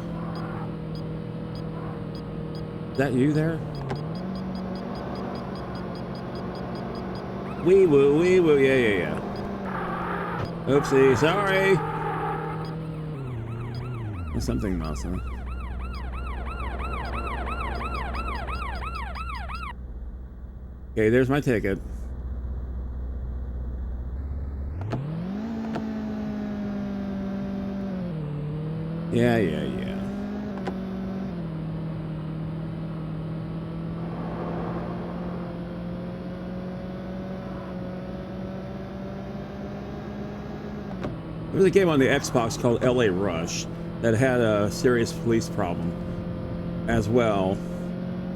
Is that you there? Wee woo, yeah. Oopsie, sorry. There's something else, huh? Okay, there's my ticket. Yeah. There was a game on the Xbox called LA Rush that had a serious police problem as well.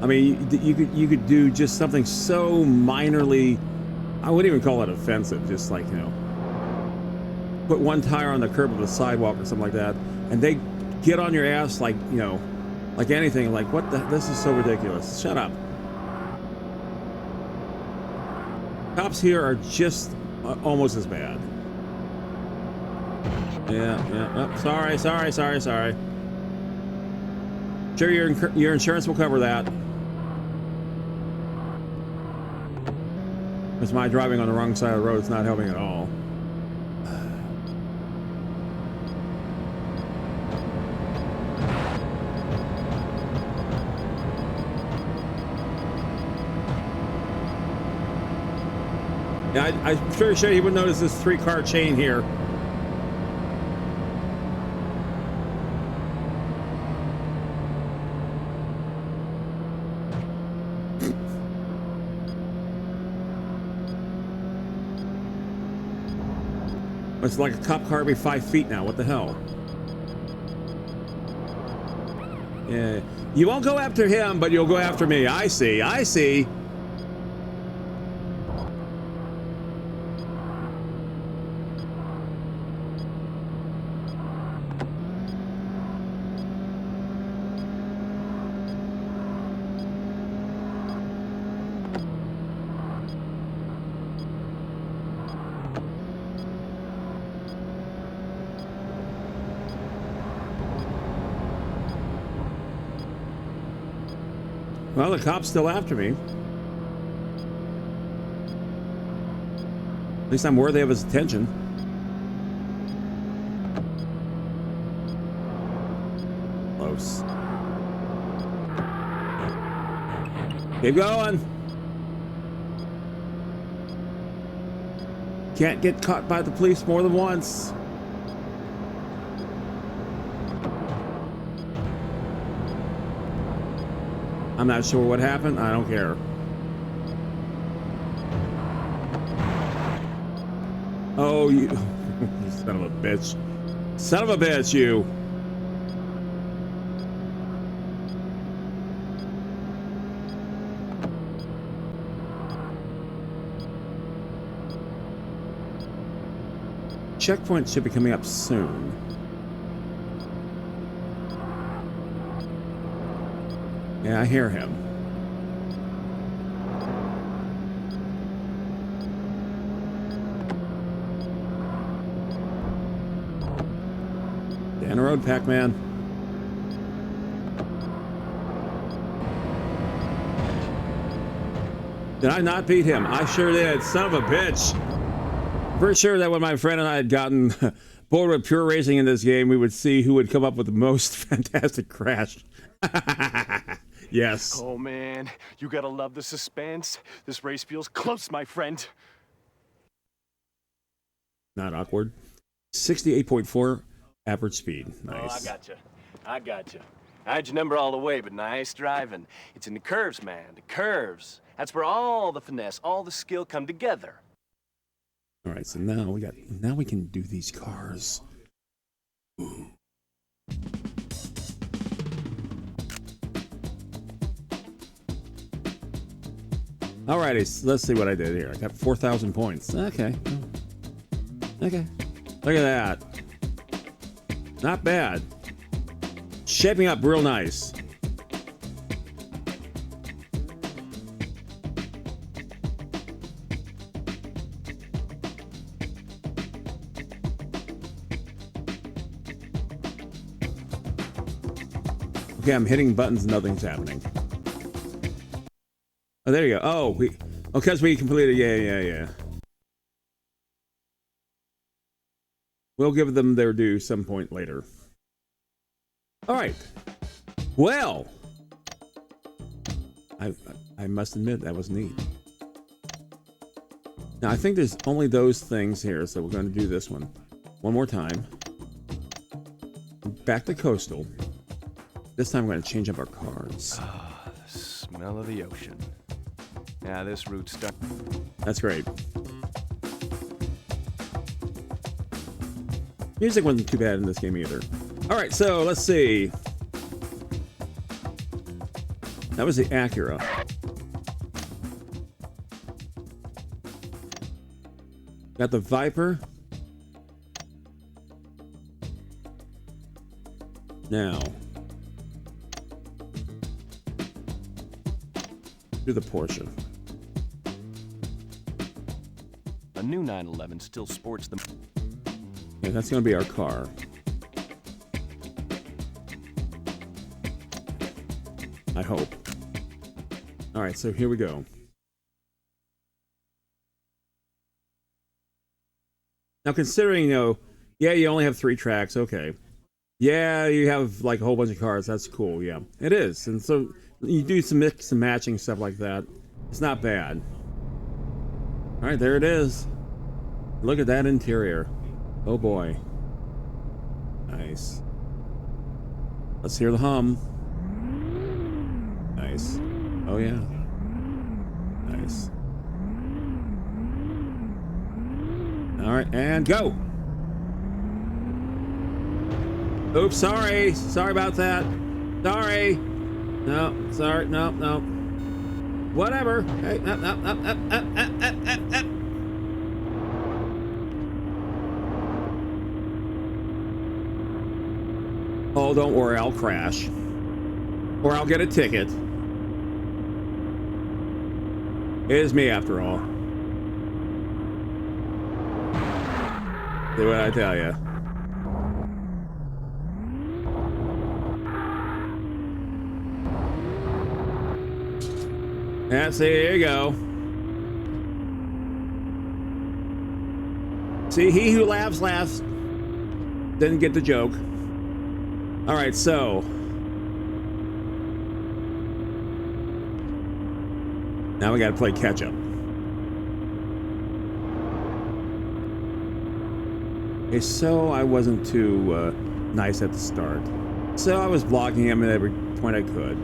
I mean, you could do just something so minorly, I wouldn't even call it offensive, just like, you know, put one tire on the curb of the sidewalk or something like that, and they get on your ass like, you know, like anything, like, what the, this is so ridiculous. Shut up. Cops here are just almost as bad. Yeah. Oh, sorry. Sure, your insurance will cover that. It's my driving on the wrong side of the road. It's not helping at all. Yeah, I'm sure he would notice this 3-car chain here. It's like a cop car every 5 feet now. What the hell? Yeah, you won't go after him, but you'll go after me. I see. Well, the cop's still after me. At least I'm worthy of his attention. Close. Keep going. Can't get caught by the police more than once. I'm not sure what happened. I don't care. Oh, you son of a bitch. Son of a bitch, you. Checkpoint should be coming up soon. Yeah, I hear him. Down the road, Pac-Man. Did I not beat him? I sure did. Son of a bitch. Pretty sure that when my friend and I had gotten bored with pure racing in this game, we would see who would come up with the most fantastic crash. Yes. Oh man, you gotta love the suspense. This race feels close, my friend. Not awkward. 68.4 average speed. Nice. Oh, I gotcha. I had your number all the way, but nice driving. It's in the curves, man, the curves. That's where all the finesse, all the skill come together. All right, so now we can do these cars. Ooh. Alrighty, let's see what I did here. I got 4,000 points. Okay. Look at that. Not bad. Shaping up real nice. Okay, I'm hitting buttons, nothing's happening. Oh, there you go. Oh, because we completed. Yeah. We'll give them their due some point later. All right. Well, I must admit that was neat. Now I think there's only those things here, so we're going to do this one more time. Back to coastal. This time we're going to change up our cars. Ah, the smell of the ocean. Yeah, this route's stuck. That's great. Music wasn't too bad in this game either. All right, so let's see. That was the Acura. Got the Viper. Now, do the Porsche. A new 911 still sports the... Yeah, that's going to be our car. I hope. All right, so here we go. Now, considering, yeah, you only have 3 tracks, okay. Yeah, you have like a whole bunch of cars. That's cool. Yeah, it is. And so you do some mix and matching stuff like that. It's not bad. All right, there it is. Look at that interior. Oh boy. Nice. Let's hear the hum. Nice. Oh yeah. Nice. All right, and go. Oops, sorry. Sorry about that. Sorry. No, sorry. No. Whatever. Hey, up. Oh, don't worry. I'll crash. Or I'll get a ticket. It is me after all. See what I tell you. Yeah, see, there you go. See, he who laughs, laughs. Didn't get the joke. All right, so. Now we got to play catch up. Okay, so I wasn't too nice at the start. So I was blocking him at every point I could.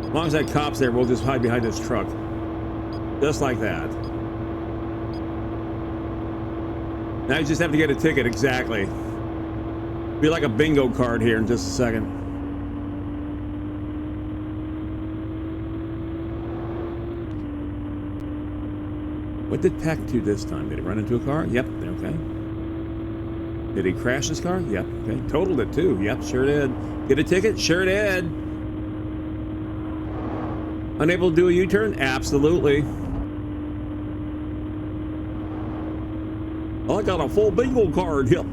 As long as that cop's there, we'll just hide behind this truck. Just like that. Now you just have to get a ticket, exactly. Be like a bingo card here in just a second. What did Pack do this time? Did he run into a car? Yep, okay. Did he crash his car? Yep, okay. Totaled it too. Yep, sure did. Get a ticket? Sure did. Unable to do a U-turn? Absolutely. Well, I got a full bingo card. Yep.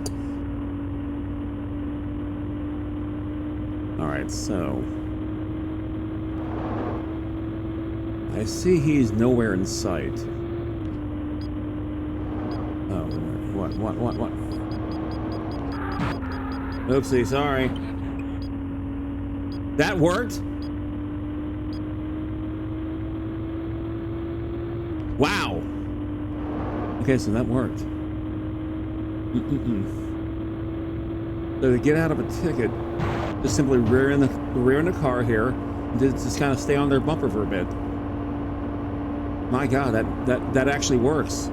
All right, so I see he's nowhere in sight. Oh, what? Oopsie, sorry. That worked? Wow. Okay, so that worked. So to get out of a ticket, just simply rear in the car here, and just kind of stay on their bumper for a bit. My God, that actually works.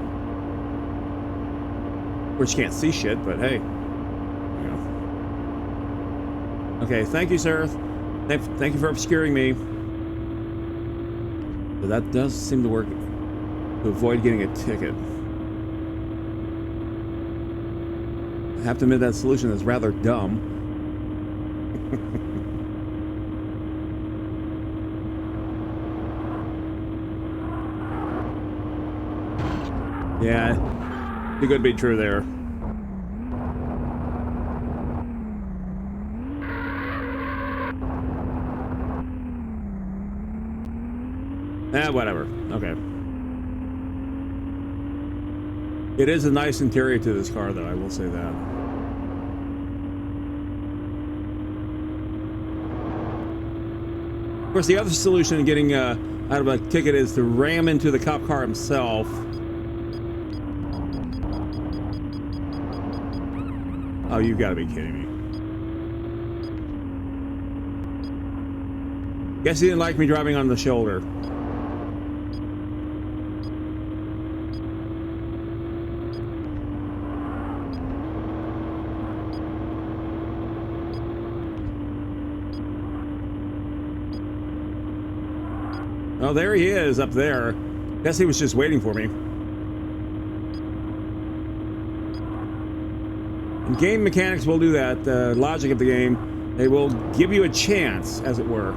Of course, you can't see shit, but hey. Okay, thank you, sir. Thank you for obscuring me. But that does seem to work to avoid getting a ticket. I have to admit that solution is rather dumb. Yeah, too good to be true there. Whatever. Okay. It is a nice interior to this car, though, I will say that. Of course, the other solution in getting out of a ticket is to ram into the cop car himself. Oh, you gotta be kidding me. Guess he didn't like me driving on the shoulder. Oh, there he is up there. Guess he was just waiting for me. And game mechanics will do that. The logic of the game, they will give you a chance, as it were.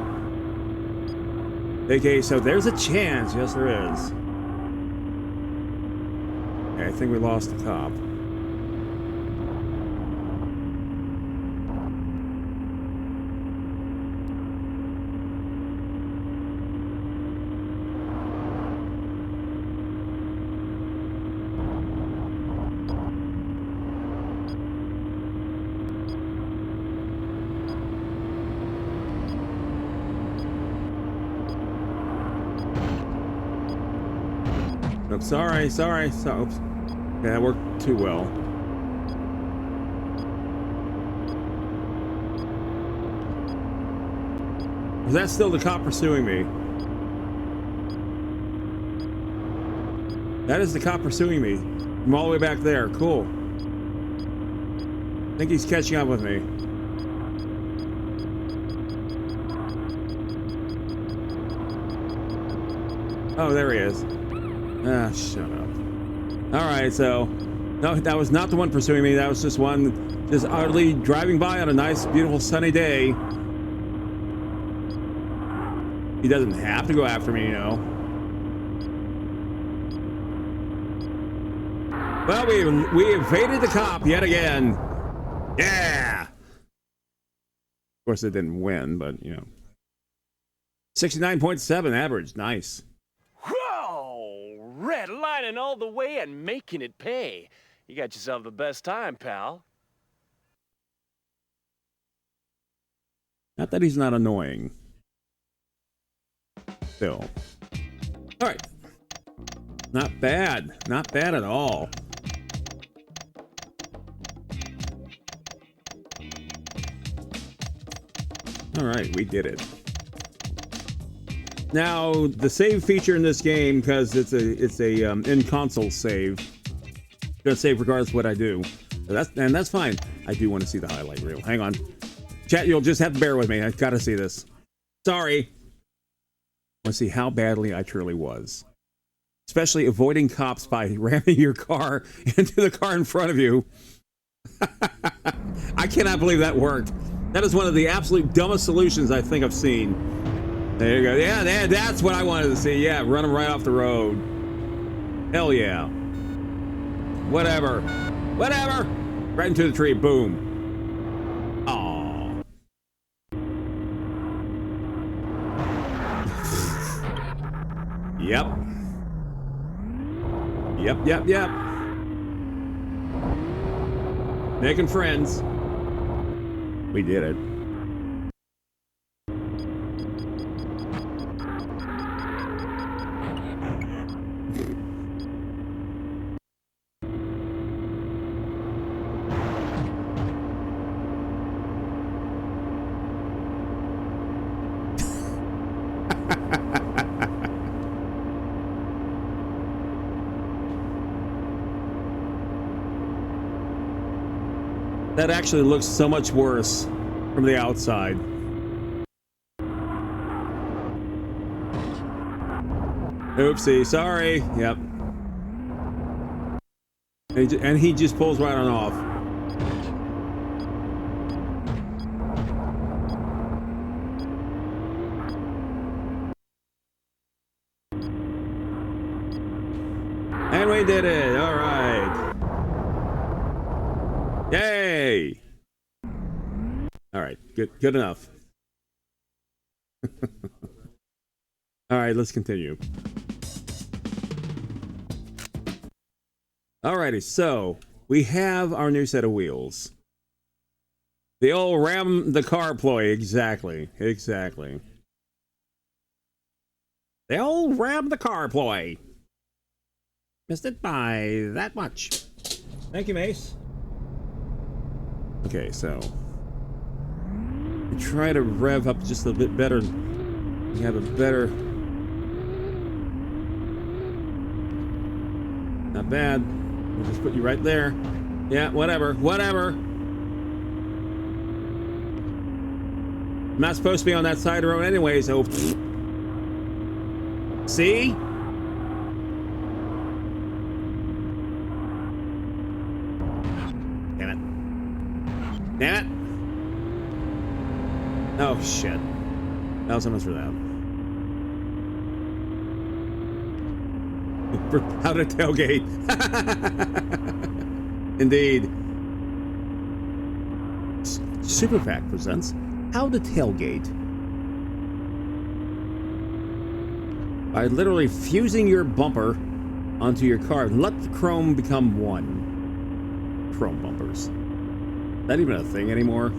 Okay, so there's a chance. Yes, there is. Okay, I think we lost the cop. Oh, sorry. So, oops. Okay, that worked too well. Is that still the cop pursuing me? That is the cop pursuing me. I'm all the way back there. Cool. I think he's catching up with me. Oh, there he is. Ah, shut up. Alright, so... No, that was not the one pursuing me. That was just one just utterly driving by on a nice, beautiful, sunny day. He doesn't have to go after me, you know. Well, we evaded the cop yet again. Yeah! Of course, it didn't win, but, you know. 69.7 average. Nice. Redlining all the way and making it pay. You got yourself the best time, pal. Not that he's not annoying. Still. Alright. Not bad. Not bad at all. Alright, we did it. Now, the save feature in this game, because it's a in-console save, gonna save regardless of what I do. And that's fine. I do want to see the highlight reel. Hang on. Chat, you'll just have to bear with me. I've got to see this. Sorry. I want to see how badly I truly was. Especially avoiding cops by ramming your car into the car in front of you. I cannot believe that worked. That is one of the absolute dumbest solutions I think I've seen. There you go. Yeah, that's what I wanted to see. Yeah, run them right off the road. Hell yeah. Whatever. Right into the tree. Boom. Aww. Yep. Making friends. We did it. That actually looks so much worse from the outside. Oopsie, sorry. Yep. And he just pulls right on off. And we did it. All right. Yay! All right, good enough. All right, let's continue. Alrighty, so we have our new set of wheels. The old ram the car ploy, exactly. The old ram the car ploy. Missed it by that much. Thank you, Mace. Okay, so we try to rev up just a bit better. We have a better. Not bad. We'll just put you right there. Yeah, whatever. I'm not supposed to be on that side of the road anyway, so. See? Damn it. Damn it. Oh, shit. That was so much for that. How to tailgate. Indeed. Superfact presents How to Tailgate. By literally fusing your bumper onto your car. Let the chrome become one. Chrome bumpers. Not even a thing anymore.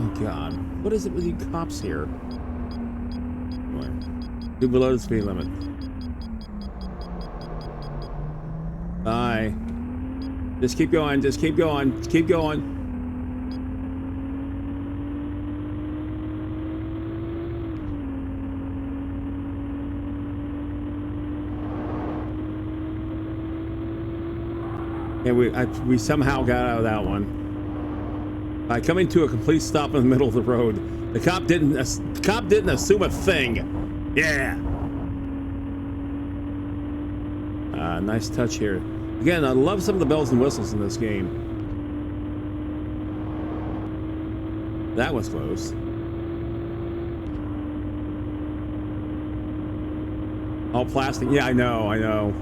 Oh god. What is it with you cops here? Anyway, do below the speed limit. Bye. Just keep going, just keep going, just keep going. And we somehow got out of that one. By coming to a complete stop in the middle of the road. The cop didn't assume a thing. Yeah. Nice touch here. Again, I love some of the bells and whistles in this game. That was close. All plastic. Yeah, I know, I know.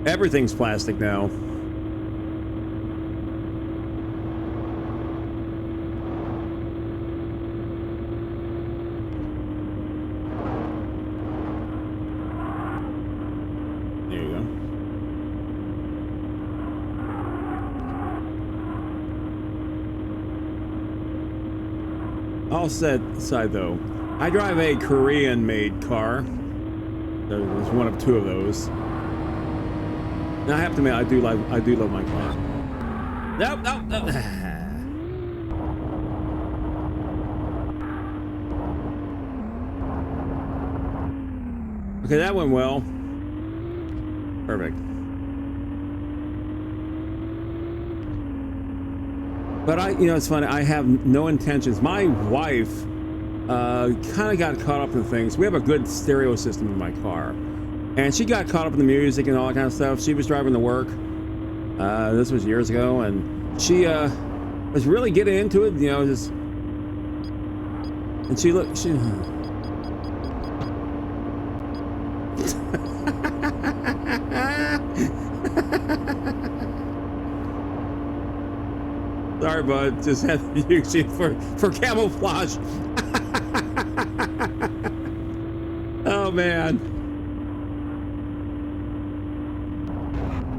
Everything's plastic now. There you go. All set aside though, I drive a Korean-made car. There's one of two of those. Now I have to admit, I do love my car. Nope, nope, nope. Okay, that went well. Perfect. But it's funny. I have no intentions. My wife kind of got caught up in things. We have a good stereo system in my car. And she got caught up in the music and all that kind of stuff. She was driving to work. This was years ago, and she was really getting into it, just. And she looked. She. Sorry, bud. Just had to use it for camouflage. Oh man.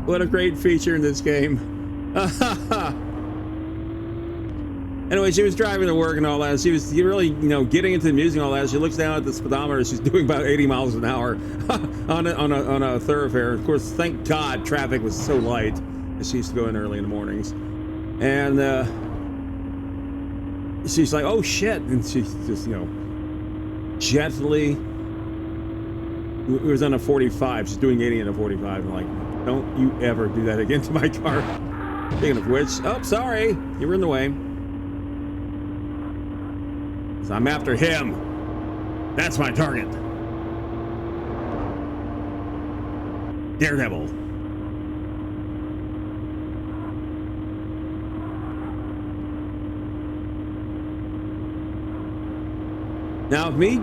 What a great feature in this game. Anyway, she was driving to work and all that. She was really, getting into the music and all that. She looks down at the speedometer. She's doing about 80 miles an hour on a thoroughfare. Of course, thank God traffic was so light. She used to go in early in the mornings. And she's like, oh shit. And she's just, gently. It was on a 45. She's doing 80 in a 45. I'm like, don't you ever do that again to my car. Speaking of which, oh, sorry, you were in the way. So I'm after him. That's my target. Daredevil. Now, me,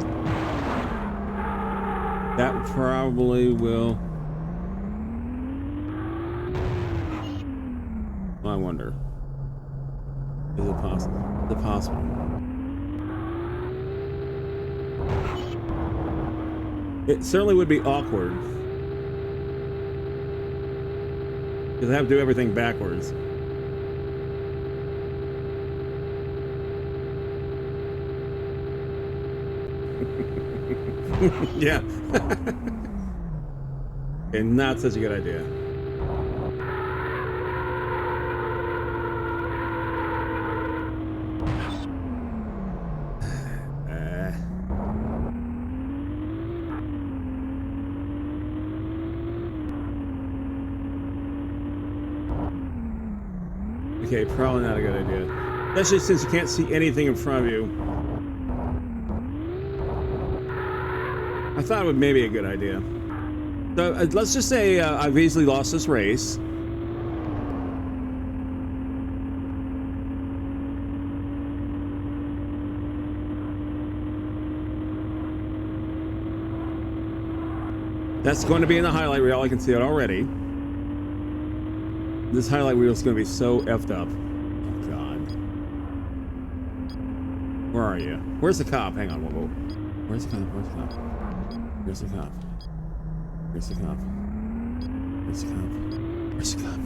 that probably will. I wonder. Is it possible? Is it possible? It certainly would be awkward. Because I have to do everything backwards. Yeah. And not such a good idea. Okay, probably not a good idea. Especially since you can't see anything in front of you. I thought it would maybe a good idea. So let's just say I've easily lost this race. That's going to be in the highlight reel. I can see it already. This highlight reel is going to be so effed up. Oh, God. Where are you? Where's the cop? Hang on. Whoa. Where's the cop? Where's the cop? Where's the cop? Where's the cop? Where's the cop? Where's the cop?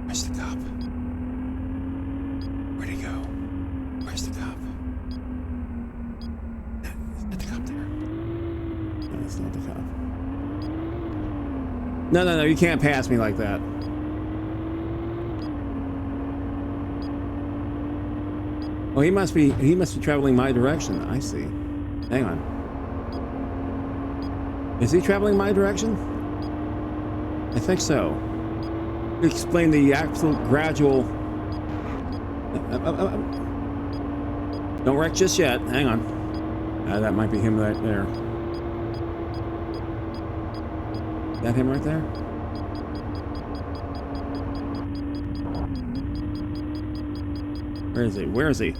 Where's the cop? Where'd he go? Where's the cop? Is that the cop there? No, that's not the cop. No, you can't pass me like that. Oh, he must be traveling my direction. I see. Hang on. Is he traveling my direction? I think so. Explain the absolute gradual. Don't wreck just yet. Hang on. That might be him right there. Is that him right there? Where is he? Where is he?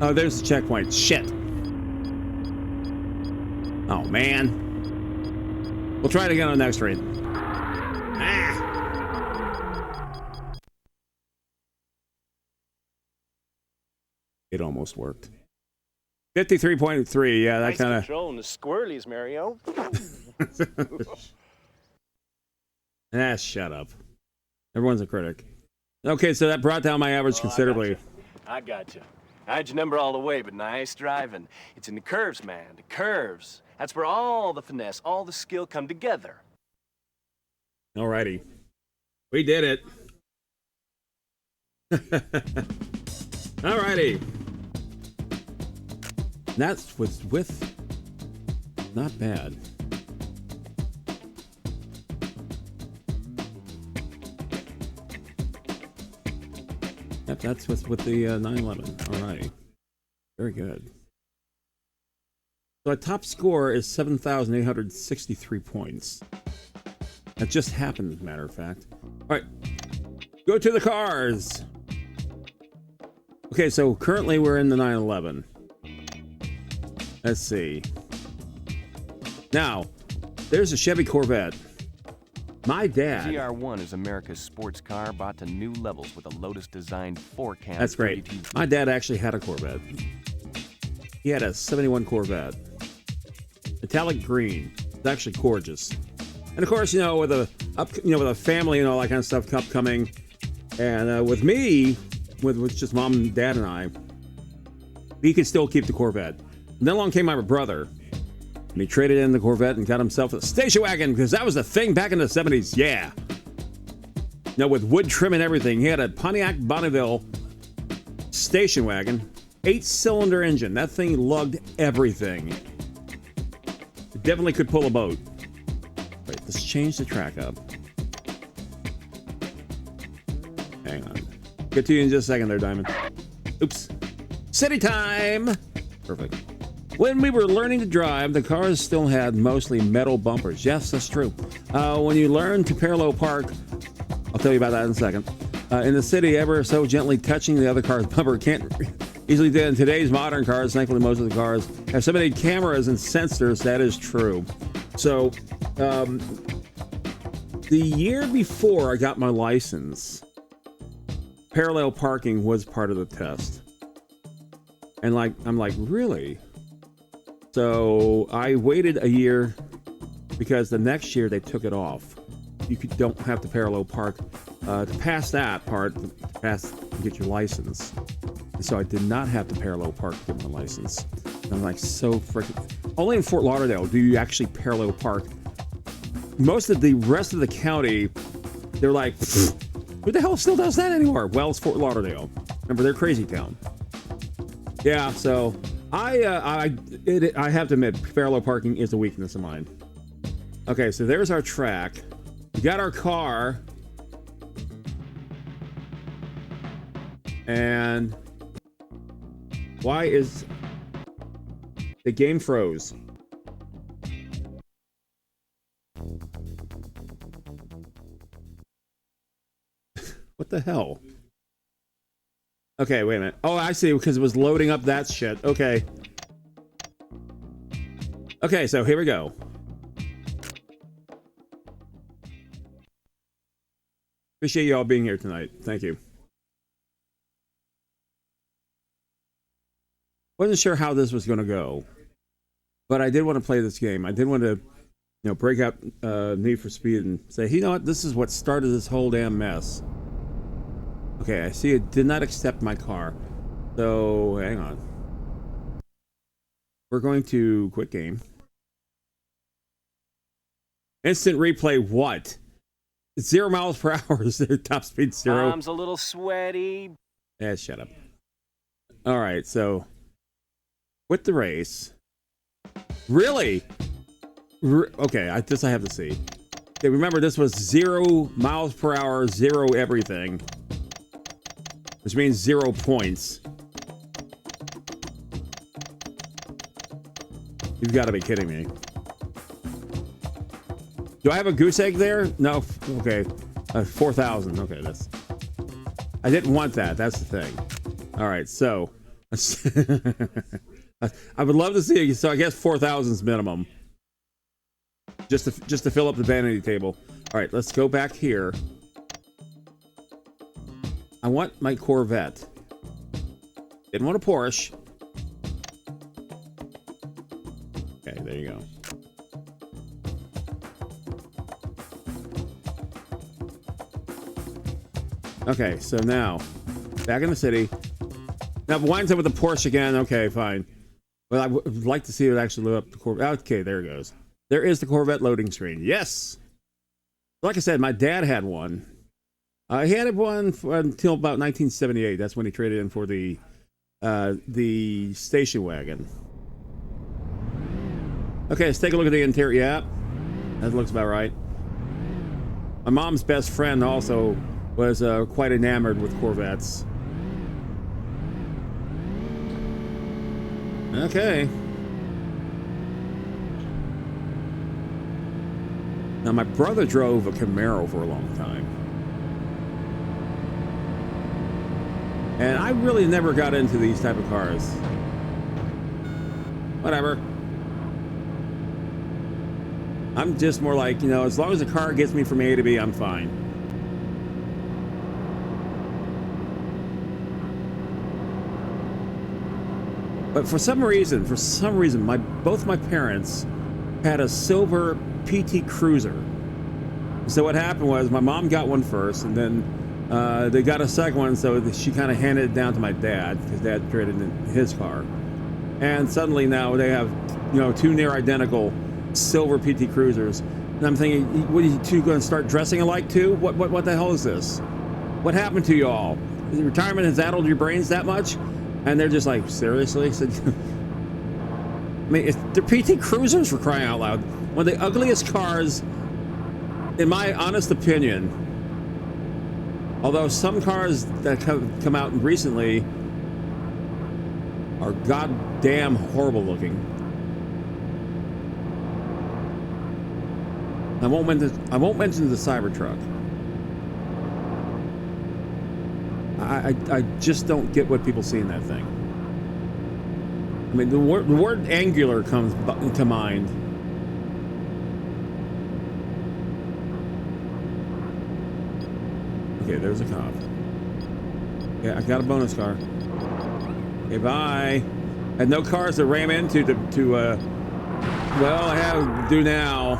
Oh, there's the checkpoint. Shit. Oh, man. We'll try it again on the next raid. It almost worked. 53.3. Yeah, that Nice kind of. controlling the squirrelies, Mario. Shut up. Everyone's a critic. Okay, so that brought down my average considerably. I got you. I had your number all the way, but nice driving. It's in the curves, man. The curves. That's where all the finesse, all the skill come together. Alrighty. We did it. Alrighty. That's what's with. Not bad. Yep, that's what's with the 911. Alrighty. Very good. So our top score is 7,863 points. That just happened, as a matter of fact. Alright. Go to the cars. Okay, so currently we're in the 911. Let's see. Now, there's a Chevy Corvette. My dad. GR1 is America's sports car brought to new levels with a Lotus designed 4-cam. That's great. My dad actually had a Corvette. He had a 71 Corvette. Metallic green. It's actually gorgeous. And of course, with a family and all that kind of stuff upcoming, and with me, with just mom and dad and I, he could still keep the Corvette. And then along came my brother, and he traded in the Corvette and got himself a station wagon, because that was the thing back in the 70s. Yeah. With wood trim and everything. He had a Pontiac Bonneville station wagon, 8-cylinder engine. That thing lugged everything. It definitely could pull a boat. Wait, let's change the track up. Hang on. Get to you in just a second there, Diamond. Oops. City time! Perfect. When we were learning to drive, the cars still had mostly metal bumpers. Yes, that's true. When you learn to parallel park, I'll tell you about that in a second. In the city, ever so gently touching the other car's bumper can't easily do. In today's modern cars, thankfully most of the cars have so many cameras and sensors. That is true. So, the year before I got my license, parallel parking was part of the test. And I'm like, really? So I waited a year because the next year they took it off. You don't have to parallel park to pass that part, to get your license. And so I did not have to parallel park to get my license. And I'm like, so freaking. Only in Fort Lauderdale do you actually parallel park. Most of the rest of the county, they're like, who the hell still does that anymore? Well, it's Fort Lauderdale. Remember, they're crazy town. Yeah, so I have to admit, parallel parking is a weakness of mine. Okay, so there's our track. We got our car. And why is the game froze? What the hell? Okay, wait a minute. Oh, I see, because it was loading up that shit. Okay. Okay, so here we go. Appreciate you all being here tonight. Thank you. Wasn't sure how this was going to go, but I did want to play this game. I did want to, break out Need for Speed and say, you know what, this is what started this whole damn mess. Okay, I see it did not accept my car. So, hang on. We're going to quit game. Instant replay what? 0 miles per hour is their top speed 0. Mom's a little sweaty. Yeah, shut up. All right, so quit the race. Really? Okay, I have to see. Okay, remember this was 0 miles per hour, 0 everything. Which means 0 points. You've got to be kidding me. Do I have a goose egg there? No. Okay. 4,000. Okay, that's... I didn't want that. That's the thing. All right, so... I would love to see it. So I guess 4,000 is minimum. Just to fill up the vanity table. All right, let's go back here. I want my Corvette. Didn't want a Porsche. Okay, there you go. Okay, so now, back in the city. Now, if it winds up with the Porsche again, okay, fine. But I would like to see it actually load up the Corvette. Okay, there it goes. There is the Corvette loading screen. Yes! Like I said, my dad had one. He had one until about 1978. That's when he traded in for the station wagon. Okay, let's take a look at the interior. Yeah, that looks about right. My mom's best friend also was quite enamored with Corvettes. Okay. Now, my brother drove a Camaro for a long time. And I really never got into these type of cars. Whatever. I'm just more like, as long as the car gets me from A to B, I'm fine. But for some reason, both my parents had a silver PT Cruiser. So what happened was my mom got one first, and then they got a second one, so she kind of handed it down to my dad, because dad traded in his car. And suddenly now they have, 2 near identical silver PT Cruisers. And I'm thinking, what are you two going to start dressing alike too? What the hell is this? What happened to you all? Retirement has addled your brains that much? And they're just like, seriously? I said, I mean, they're PT Cruisers, for crying out loud. One of the ugliest cars, in my honest opinion. Although some cars that come out recently are goddamn horrible looking. I won't mention the Cybertruck. I just don't get what people see in that thing. I mean, the word angular comes to mind. Okay, there's a cop. Yeah, I got a bonus car. Okay, bye. I had no cars to ram into well, I have to do now.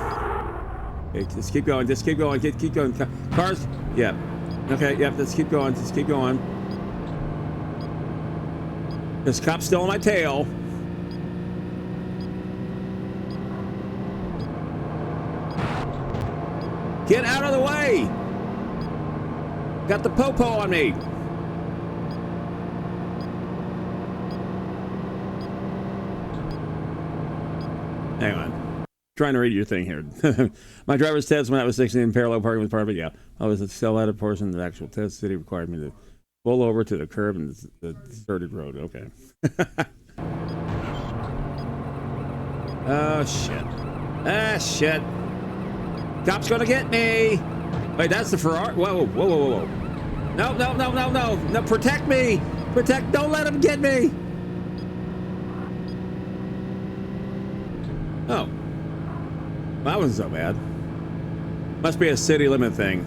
Okay, just keep going. Just keep going. Keep going. Cars. Yeah. Okay. Yep. Let's keep going. Just keep going. This cop's still on my tail. Get out of the way! Got the popo on me. Hang on. trying to read your thing here. My driver's test when I was 16 in parallel parking was part of it. Yeah, I was a sell-out portion of the actual test. City required me to pull over to the curb and the deserted road. Okay. Oh shit! Ah shit! Cop's gonna get me! Wait, that's the Ferrari. Whoa, whoa, whoa, whoa, whoa! No, no, no, no, no! No! Protect me! Protect! Don't let him get me! Oh. That wasn't so bad. Must be a city limit thing.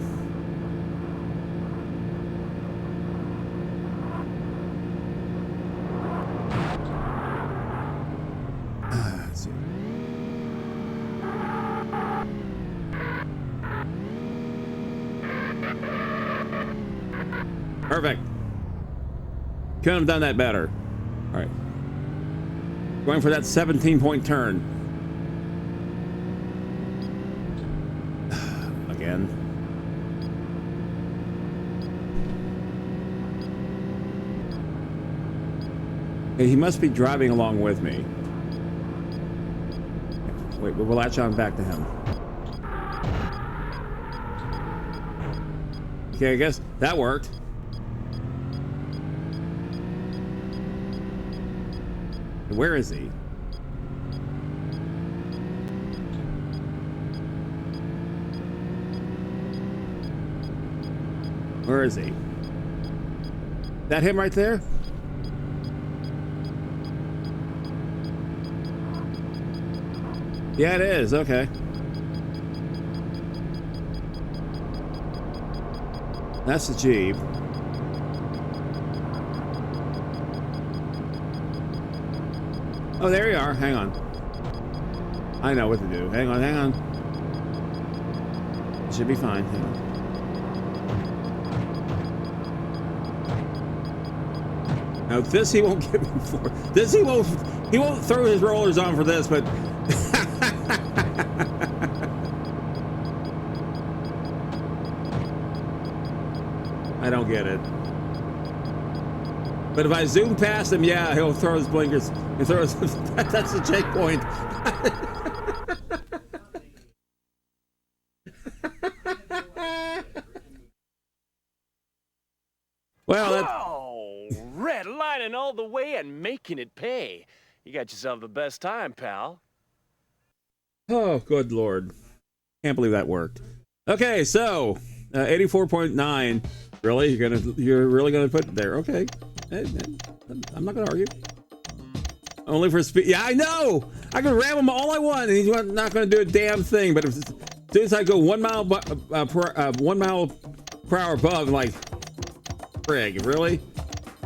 Let's see. Perfect. Couldn't have done that better. All right. Going for that 17-point turn. Again. Hey, he must be driving along with me. Wait, we'll latch on back to him. Okay, I guess that worked. Where is he? Where is he? That him right there? Yeah, it is. Okay. That's the Jeep. Oh, there you are. Hang on. I know what to do. Hang on, hang on. Should be fine. Hang on. Now this he won't get me for. This he won't throw his rollers on for this, but I don't get it. But if I zoom past him, yeah, he'll throw his blinkers. He throws. That's the checkpoint. Well, that's... Whoa! Red lining all the way and making it pay. You got yourself the best time, pal. Oh, good Lord. Can't believe that worked. Okay, so 84.9. Really? You're really gonna put it there? Okay. I'm not gonna argue. Only for speed. Yeah, I know. I can ram him all I want, and he's not gonna do a damn thing. But as soon as I go 1 mile per hour above, I'm like, frig, really?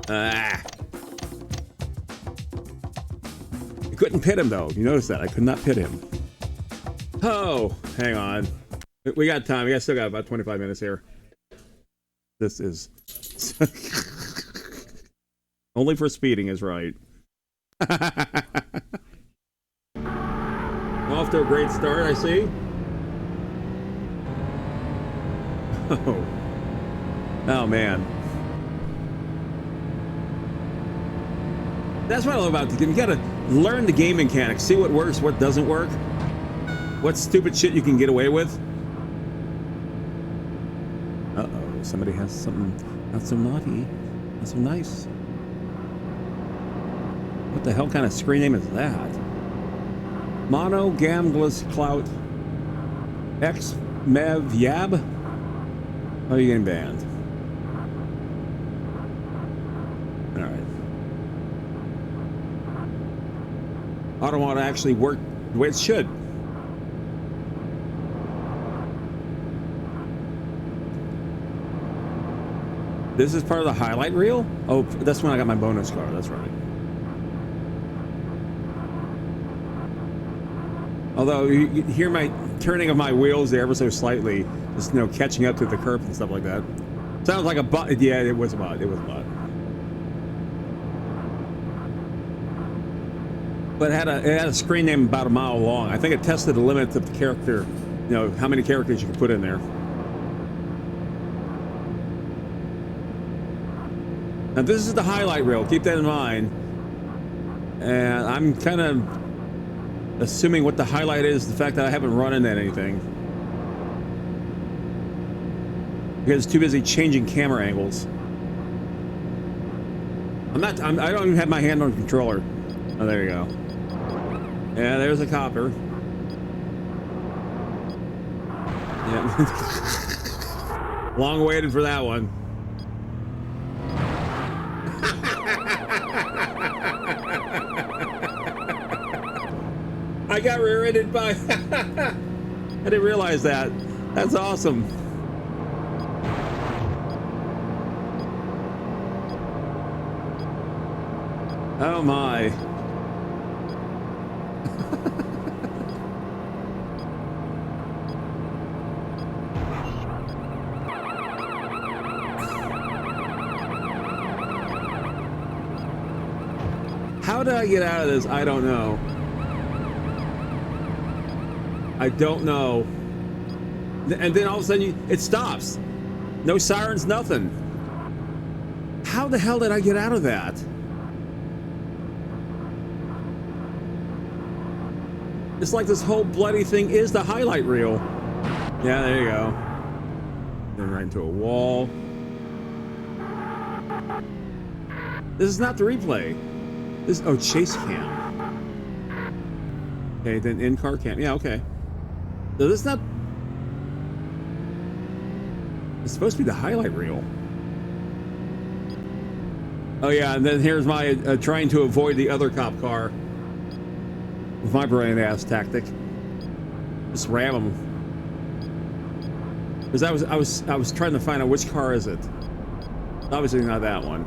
I couldn't pit him though. You notice that I could not pit him. Oh, hang on. We got time. We still got about 25 minutes here. This is only for speeding is right. Off to a great start, I see. Oh man. That's what I love about the game. You gotta learn the game mechanics, see what works, what doesn't work, what stupid shit you can get away with. Uh-oh, somebody has something not so naughty, not so nice. What the hell kind of screen name is that? Mono Gamgless Clout X Mev Yab? Oh, you're getting banned. Alright. Automata actually worked the way it should. This is part of the highlight reel? Oh, that's when I got my bonus car. That's right. Although you hear my turning of my wheels there ever so slightly, just catching up to the curb and stuff like that. Sounds like a bot. Yeah, it was a bot. It was a bot. But it had a screen name about a mile long. I think it tested the limits of the character. How many characters you could put in there. Now this is the highlight reel. Keep that in mind. And I'm kind of assuming what the highlight is the fact that I haven't run into anything. Because it's too busy changing camera angles. I don't even have my hand on the controller. Oh, there you go. Yeah, there's a copper. Yeah. Long waited for that one. I got rear-ended by... I didn't realize that. That's awesome. Oh my. How did I get out of this? I don't know. I don't know. And then all of a sudden it stops. No sirens, nothing. How the hell did I get out of that? It's like this whole bloody thing is the highlight reel. Yeah, there you go. Then right into a wall. This is not the replay. This, oh, chase cam. Okay, then in-car cam. Yeah, okay. So this is not... It's supposed to be the highlight reel. Oh yeah, and then here's my trying to avoid the other cop car. With my brain ass tactic. Just ram them. Because I was trying to find out which car is it. Obviously not that one.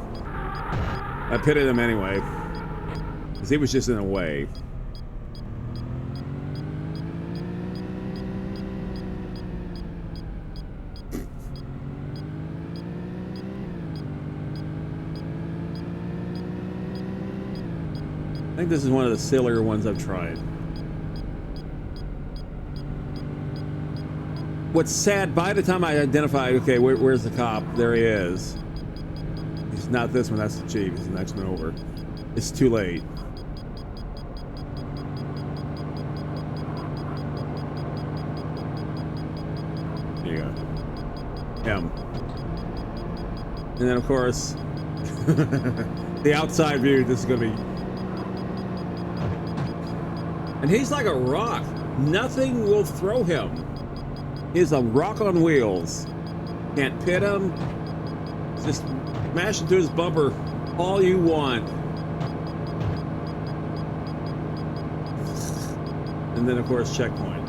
I pitted him anyway. Because he was just in the way. I think this is one of the sillier ones I've tried. What's sad, by the time I identified, okay, where's the cop? There he is. He's not this one, that's the chief. He's the next one over. It's too late. There you go. Him. And then, of course, the outside view, this is going to be... And he's like a rock. Nothing will throw him. He's a rock on wheels. Can't pit him. Just smash into his bumper all you want. And then, of course, checkpoint.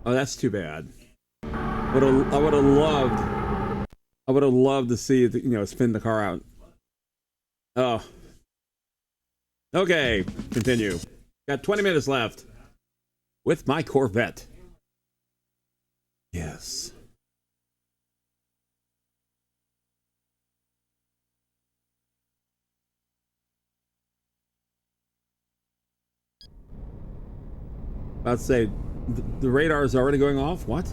Oh, that's too bad. I would have loved to see it, you know, spin the car out. Oh. Okay, continue. Got 20 minutes left with my Corvette. Yes. About to say, the radar is already going off? What?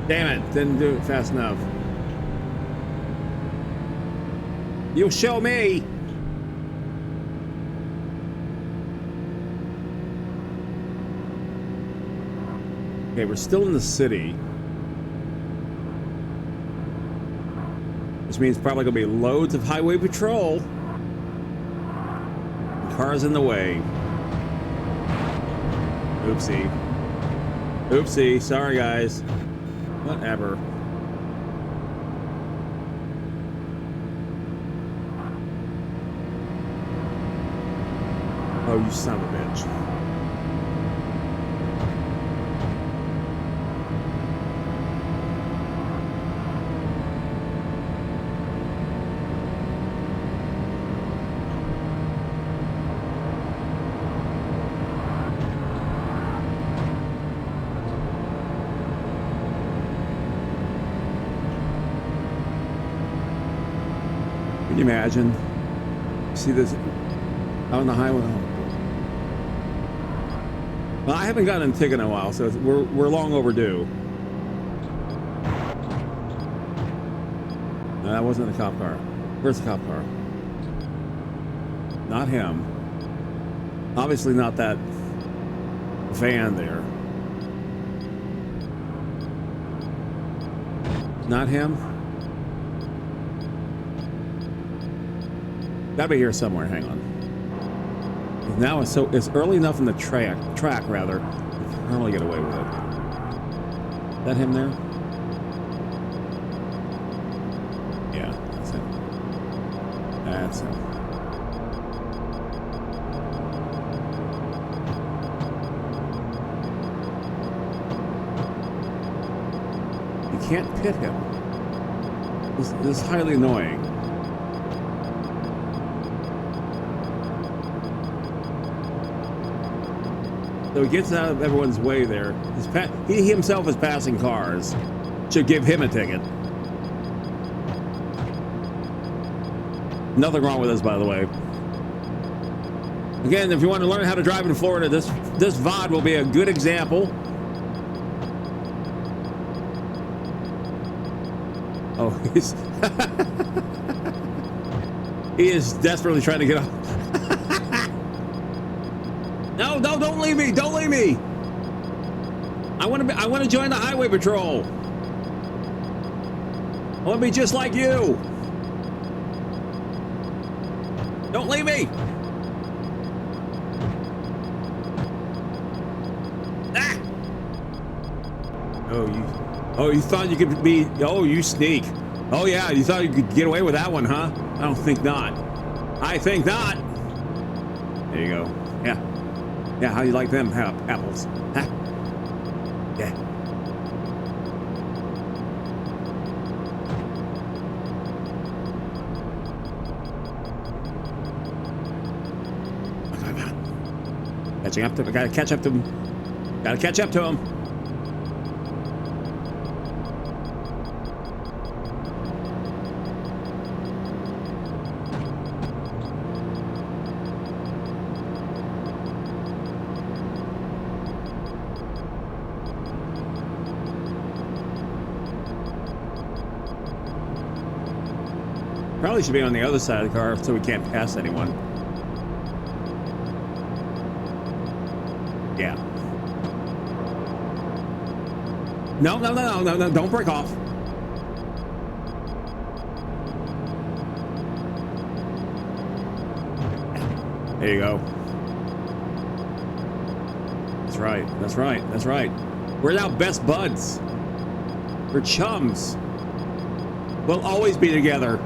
Damn it, didn't do it fast enough. You'll show me! Okay, we're still in the city. Which means probably gonna be loads of highway patrol. Cars in the way. Oopsie. Oopsie, sorry guys. Whatever. Oh, you son of a bitch. Can you imagine? See this out on the highway? Well, I haven't gotten a ticket in a while, so we're long overdue. No, that wasn't a cop car. Where's the cop car? Not him. Obviously not that van there. Not him. Gotta be here somewhere. Hang on. Now it's early enough in the track rather. You can probably get away with it. Is that him there? Yeah, that's him. That's him. You can't pit him. This is highly annoying. So he gets out of everyone's way there. He himself is passing cars. Should give him a ticket. Nothing wrong with this, by the way. Again, if you want to learn how to drive in Florida, this VOD will be a good example. Oh, he is desperately trying to get off. No, don't leave me! Don't leave me! I want to join the highway patrol. I want to be just like you. Don't leave me! Ah! Oh, you thought you could be? Oh, you sneak! Oh yeah, you thought you could get away with that one, huh? I don't think not. I think not. There you go. Yeah. Yeah, how you like them apples? Huh? Yeah. Catching up to him. Gotta catch up to him. Gotta catch up to him. Probably should be on the other side of the car so we can't pass anyone. Yeah. No, don't break off. There you go. That's right, that's right, that's right. We're now best buds. We're chums. We'll always be together.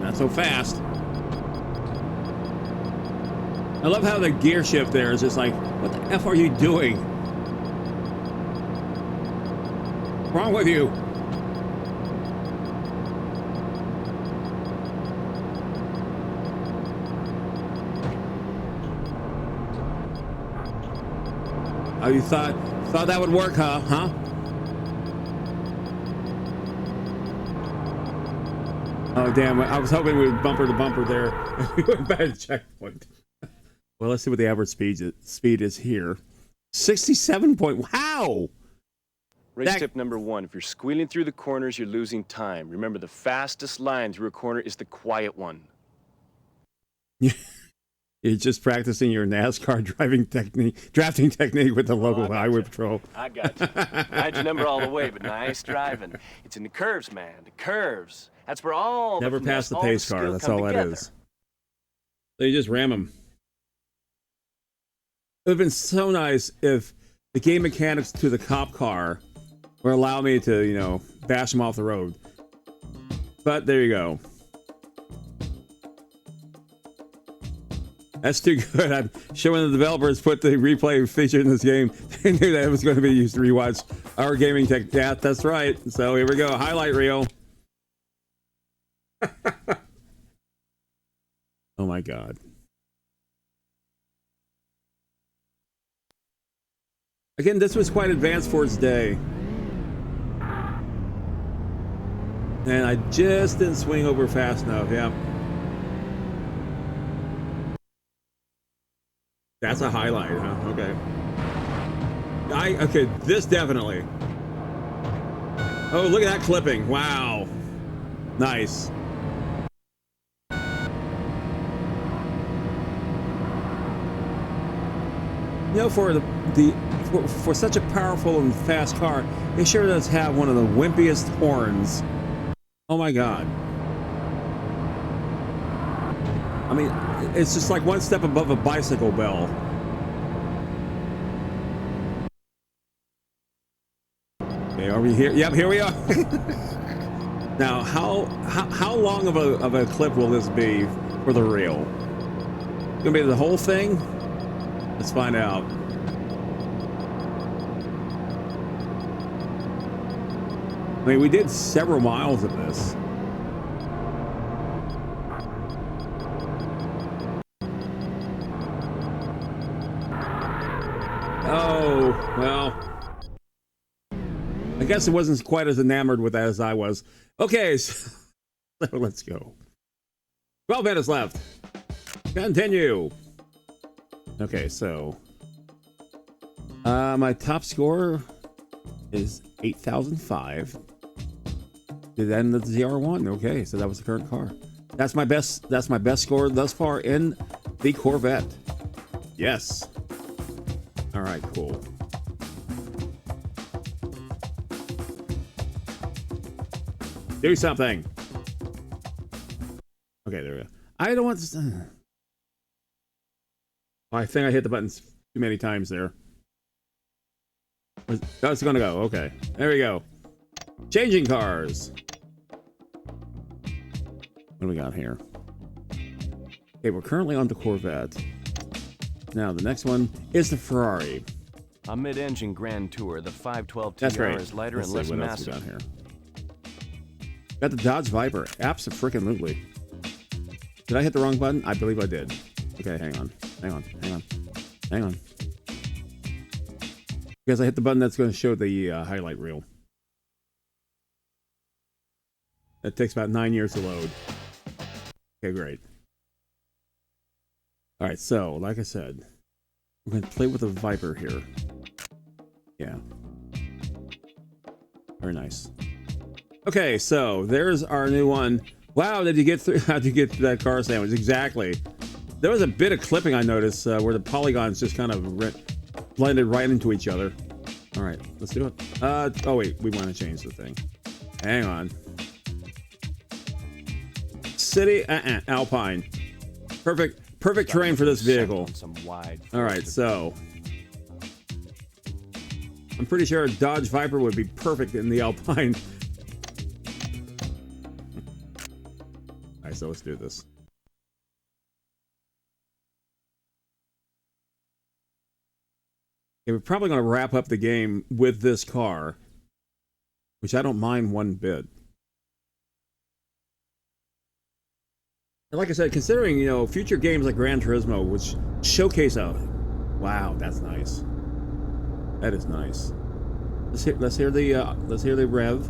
Not so fast. I love how the gear shift there is just like, what the F are you doing? What's wrong with you? Oh, you thought that would work, huh? Oh, damn. I was hoping we'd bumper to bumper there. We went back to checkpoint. Well, let's see what the average speed is here. 67 point. Wow! Race tip number 1. If you're squealing through the corners, you're losing time. Remember, the fastest line through a corner is the quiet one. You're just practicing your NASCAR drafting technique with the local highway patrol. I got you. I had your number all the way, but nice driving. It's in the curves, man. The curves. That's where all never pass the pace car. That's all that is. So you just ram them. It would have been so nice if the game mechanics to the cop car would allow me to, bash them off the road. But there you go. That's too good. I'm showing the developers put the replay feature in this game. They knew that it was going to be used to rewatch our gaming tech. Yeah, that's right. So here we go. Highlight reel. God. Again, this was quite advanced for its day. And I just didn't swing over fast enough, yeah. That's a highlight, huh? Okay. Okay, this definitely. Oh, look at that clipping. Wow. Nice. You know, for such a powerful and fast car, it sure does have one of the wimpiest horns. Oh my God. I mean, it's just like one step above a bicycle bell. Okay, are we here? Yep, here we are. Now, how long of a clip will this be for the reel? Gonna be the whole thing? Let's find out. I mean, we did several miles of this. Oh, well. I guess it wasn't quite as enamored with that as I was. Okay, so let's go. 12 minutes left. Continue. Okay, so my top score is 8,005. Did end of the ZR1. Okay, so that was the current car. That's my best score thus far in the Corvette. Yes. All right, cool. Do something. Okay, there we go. I don't want to. I think I hit the buttons too many times there. That's gonna go. Okay, there we go. Changing cars. What do we got here? Okay, we're currently on the Corvette. Now the next one is the Ferrari. A mid-engine Grand Tour, the 512 That's TR right. is lighter Let's and less see, what massive. else we got here? Got the Dodge Viper. Abso-freaking-lutely. Did I hit the wrong button? I believe I did. Okay, hang on. Because I hit the button that's going to show the highlight reel. That takes about 9 years to load. Okay, great. All right, so like I said, we're going to play with the Viper here. Yeah. Very nice. Okay, so there's our new one. Wow, did you get through? How'd you get through that car sandwich? Exactly. There was a bit of clipping I noticed where the polygons just kind of blended right into each other. All right, let's do it. Oh wait, we want to change the thing. Hang on. City, Alpine. Perfect terrain for this vehicle. All right, so I'm pretty sure a Dodge Viper would be perfect in the Alpine. All right, so let's do this. Okay, we're probably going to wrap up the game with this car, which I don't mind one bit. And like I said, considering, you know, future games like Gran Turismo, which showcase a... Wow, that's nice. That is nice. Let's hear the rev.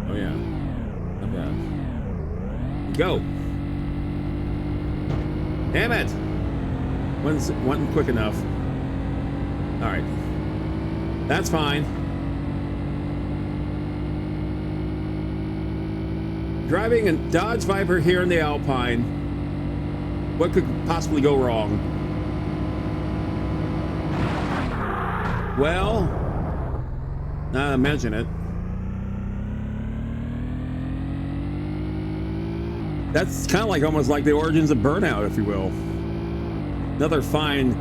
Oh yeah. Not bad. Go. Damn it! Wasn't quick enough. All right, that's fine. Driving a Dodge Viper here in the Alpine. What could possibly go wrong? Well, now that I mention it, that's kind of like almost like the origins of Burnout, if you will. Another fine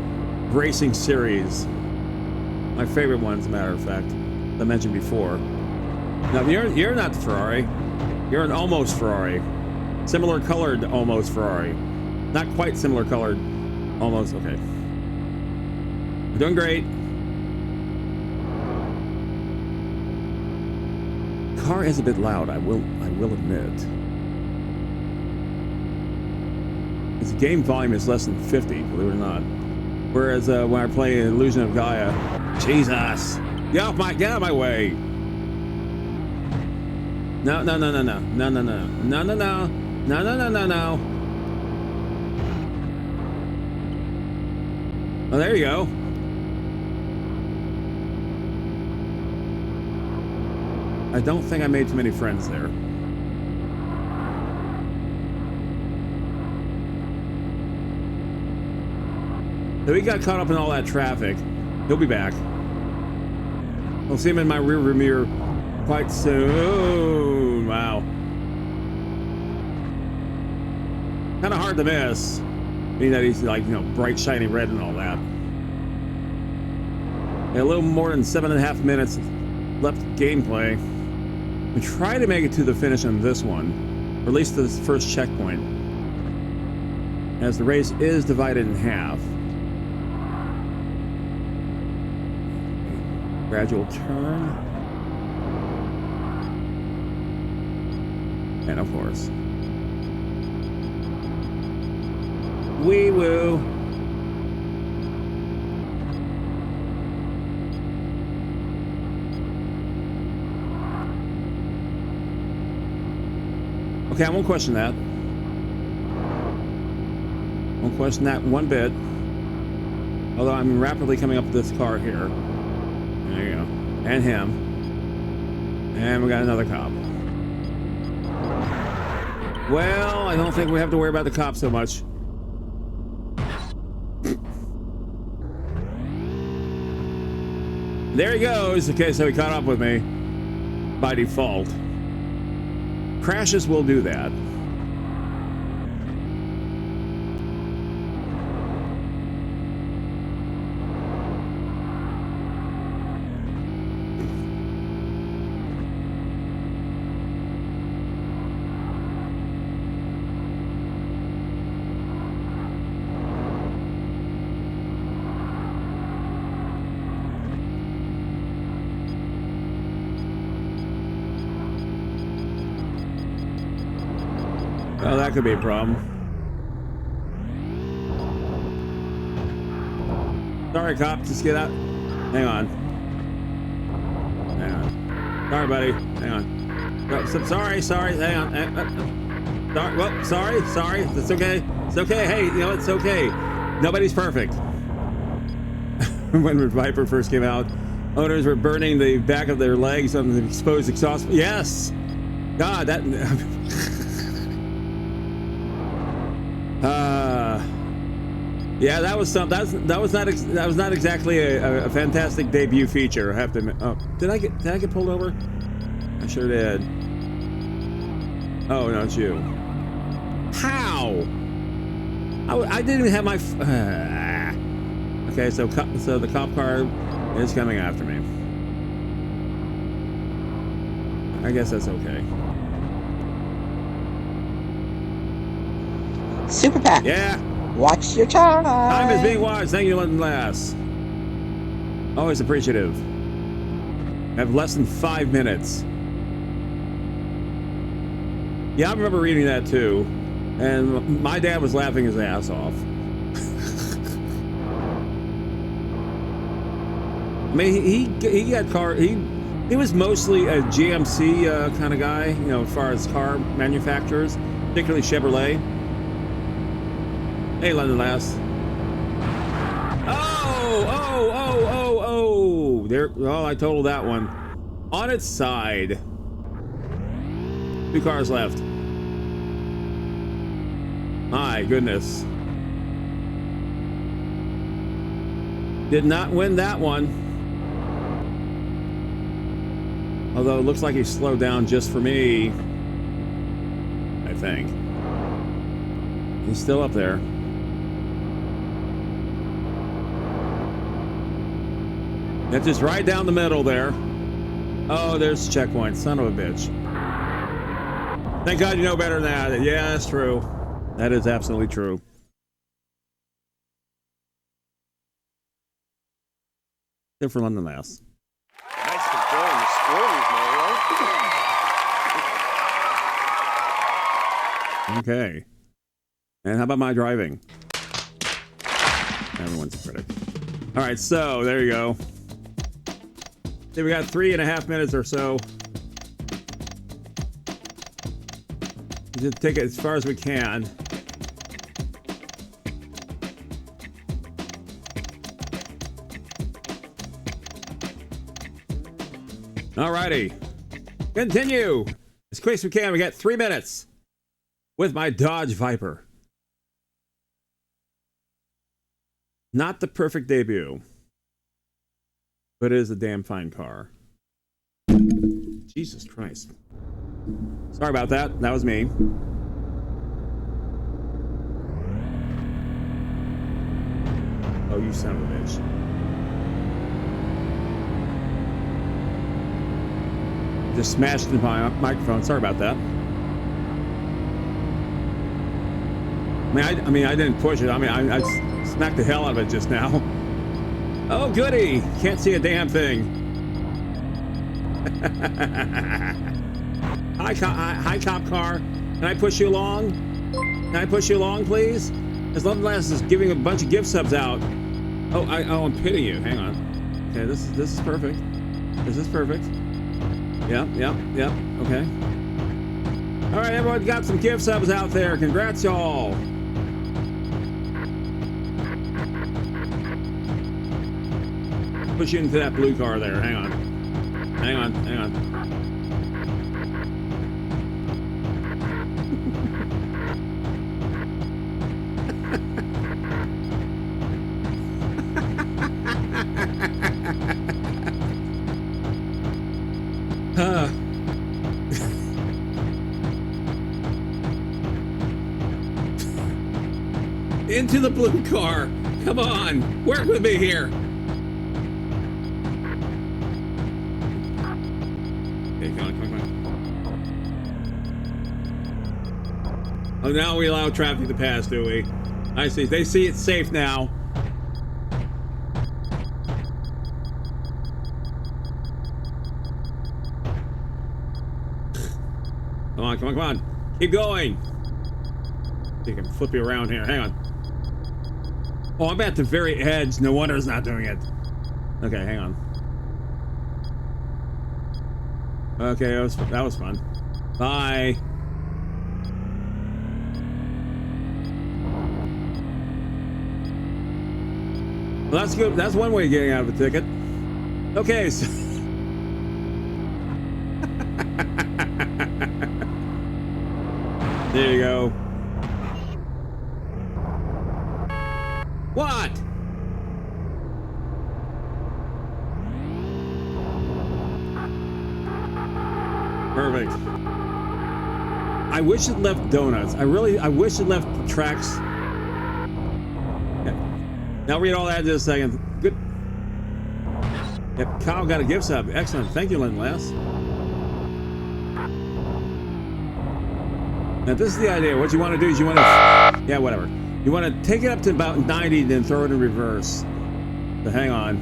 racing series. My favorite one, as a matter of fact, I mentioned before. Now, you're not the Ferrari. You're an almost Ferrari. Similar colored almost Ferrari. Not quite similar colored. Almost. Okay. We're doing great. Car is a bit loud, I will admit. Its game volume is less than 50, believe it or not. Whereas when I play Illusion of Gaia, Jesus, get out of my way. No. Oh, there you go. I don't think I made too many friends there. So he got caught up in all that traffic. He'll be back. We'll see him in my rearview mirror quite soon. Wow. Kind of hard to miss. Being that he's like, you know, bright, shiny red and all that. A little more than 7.5 minutes left gameplay. We try to make it to the finish on this one, or at least to this first checkpoint, as the race is divided in half. Gradual turn, and of course, wee woo. Okay, I won't question that. Won't question that one bit. Although I'm rapidly coming up with this car here. There you go. And him. And we got another cop. Well, I don't think we have to worry about the cop so much. There he goes. Okay, so he caught up with me by default. Crashes will do that. Oh, that could be a problem. Sorry, cop. Just get out. Hang on. Hang on. Sorry, buddy. Hang on. Oh, sorry. Hang on. Sorry. Well, sorry. It's okay. It's okay. Hey, you know, it's okay. Nobody's perfect. When Viper first came out, owners were burning the back of their legs on the exposed exhaust. Yes. God, that. Yeah, that was some. That was not exactly a fantastic debut feature. I have to admit. Oh, did I get pulled over? I sure did. Oh no, it's you. How? I didn't even have my. Okay, so the cop car is coming after me. I guess that's okay. Super Pat. Yeah. Watch your time. Time is being watched. Thank you, London Lass. Always appreciative. I have less than 5 minutes. Yeah, I remember reading that too, and my dad was laughing his ass off. I mean, he got car. He was mostly a GMC kind of guy, you know, as far as car manufacturers, particularly Chevrolet. Hey, London Lass. Oh! There. Oh, I totaled that one. On its side. 2 cars left. My goodness. Did not win that one. Although it looks like he slowed down just for me. I think. He's still up there. That's just right down the middle there. Oh, there's the checkpoint. Son of a bitch. Thank God you know better than that. Yeah, that's true. That is absolutely true. Except for London Lass. Nice to go in the spoilers, Mario. Okay. And how about my driving? Everyone's a critic. All right, so there you go. See, we got 3.5 minutes or so. Just take it as far as we can. Alrighty. Continue. As quick as we can. We got 3 minutes with my Dodge Viper. Not the perfect debut, but it is a damn fine car. Jesus Christ. Sorry about that. That was me. Oh, you son of a bitch. Just smashed into my microphone. Sorry about that. I mean, I didn't push it. I mean, I smacked the hell out of it just now. Oh, goody. Can't see a damn thing. Hi, cop car. Can I push you along? Can I push you along, please? As long as is giving a bunch of gift subs out. Oh, I'm pitying you. Hang on. Okay, this is perfect. This is perfect. Yep. Okay. All right, everyone got some gift subs out there. Congrats, y'all. Push you into that blue car there. Hang on. Hang on. Into the blue car. Come on. Work with me here. Okay, come on. Oh, now we allow traffic to pass, do we? I see. They see it's safe now. Come on. Keep going. You can flip you around here. Hang on. Oh, I'm at the very edge. No wonder it's not doing it. Okay, hang on. Okay, that was fun. Bye. Well, that's good. That's one way of getting out of a ticket. Okay, so there you go. What? Perfect. I wish it left donuts. I wish it left the tracks. Yeah. Now read all that in just a second. Good. Yep, Kyle got a gift sub. Excellent. Thank you, Lindlass. Now this is the idea. What you want to do is you want to, yeah, whatever. You want to take it up to about 90, then throw it in reverse. So hang on.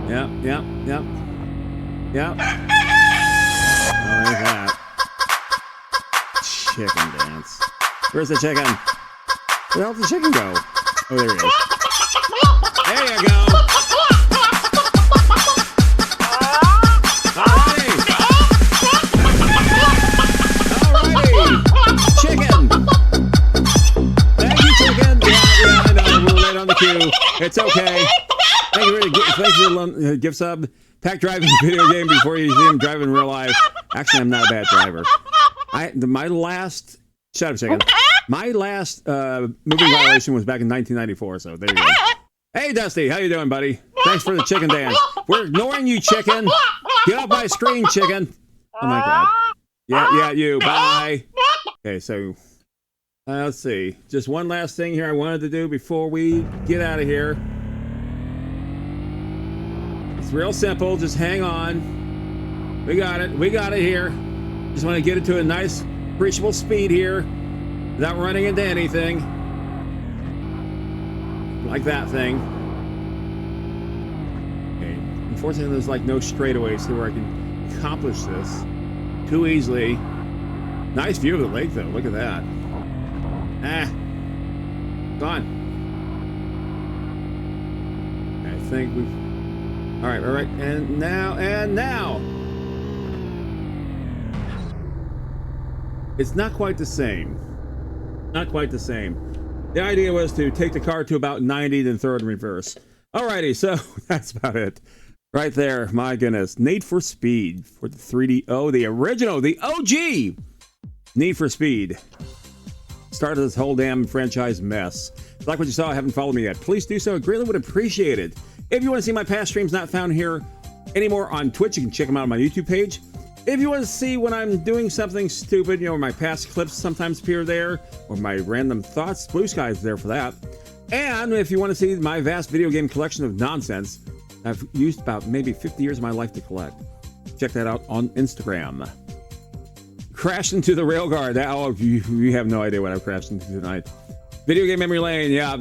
Yep. Oh, there's that. Chicken dance. Where's the chicken? Where the hell did the chicken go? Oh, there he is. There you go. It's okay. Thank you for the gift sub. Pack driving video game before you see him drive in real life. Actually, I'm not a bad driver. My last moving violation was back in 1994. So there you go. Hey, Dusty, how you doing, buddy? Thanks for the chicken dance. We're ignoring you, chicken. Get off my screen, chicken. Oh my God. Yeah, you. Bye. Okay, so. Let's see. Just one last thing here I wanted to do before we get out of here. It's real simple. Just hang on. We got it. We got it here. Just want to get it to a nice, appreciable speed here without running into anything. Like that thing. Okay. Unfortunately, there's like no straightaways to where I can accomplish this too easily. Nice view of the lake, though. Look at that. Gone. I think we've... All right. And now. It's not quite the same. Not quite the same. The idea was to take the car to about 90, then throw it in reverse. Alrighty, so that's about it. Right there, my goodness. Need for Speed for the 3DO, the original, the OG Need for Speed. Started this whole damn franchise mess. If you like what you saw, haven't followed me yet, please do so. I greatly would appreciate it. If you want to see my past streams not found here anymore on Twitch, you can check them out on my YouTube page. If you want to see when I'm doing something stupid, my past clips sometimes appear there, or my random thoughts, Blue Sky is there for that. And if you want to see my vast video game collection of nonsense, I've used about maybe 50 years of my life to collect. Check that out on Instagram. Crashed into the railguard. Oh, you have no idea what I've crashed into tonight. Video game memory lane. Yeah,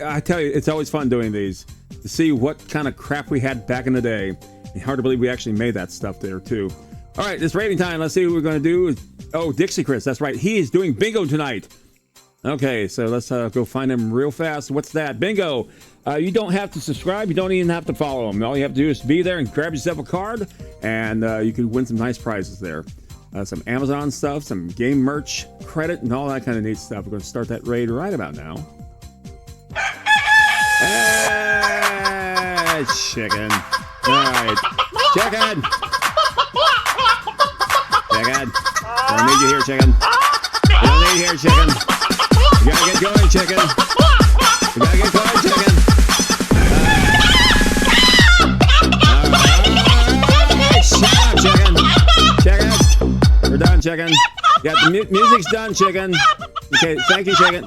I tell you, it's always fun doing these to see what kind of crap we had back in the day. And hard to believe we actually made that stuff there too. All right, it's rating time. Let's see what we're going to do. Oh, Dixie Chris. That's right. He is doing bingo tonight. Okay, so let's go find him real fast. What's that? Bingo. You don't have to subscribe. You don't even have to follow him. All you have to do is be there and grab yourself a card, and you can win some nice prizes there. Some Amazon stuff, some game merch, credit, and all that kind of neat stuff. We're going to start that raid right about now. Hey, chicken. All right. Chicken. Chicken. I don't need you here, chicken. I don't need you here, chicken. You gotta get going, chicken. You gotta get going, chicken. Shut up, chicken. Chicken. We're done, chicken. Yeah, the music's done, chicken. Okay, thank you, chicken.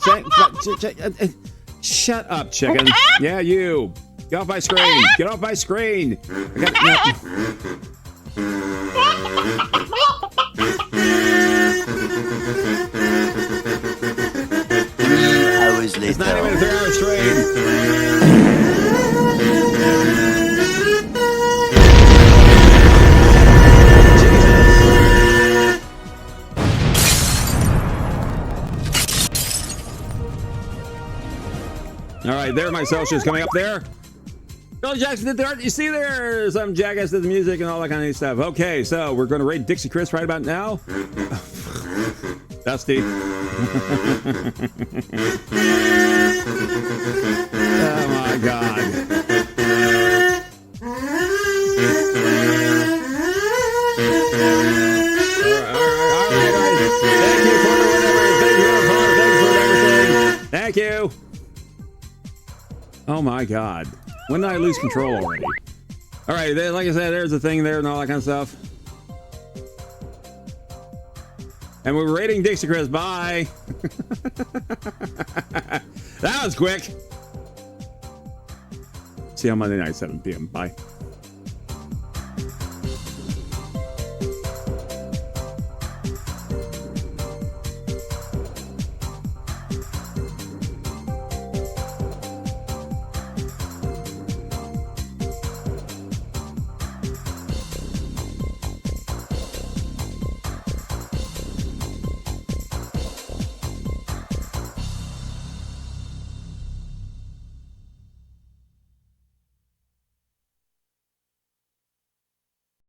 Shut up, chicken. Yeah, you. Get off my screen. Get off my screen. Hours later. It's not even a 3-hour stream. All right, there my socials coming up there. Billy Jackson did the art. You see there, some jackass did the music and all that kind of stuff. Okay, so we're going to raid Dixie Chris right about now. Dusty. Oh my God. All right. Thank you for everything. Thank you. Oh my God. When did I lose control already? All right, like I said, there's the thing there and all that kind of stuff. And we're rating Dixie Chris. Bye. That was quick. See you on Monday night, 7 p.m. Bye.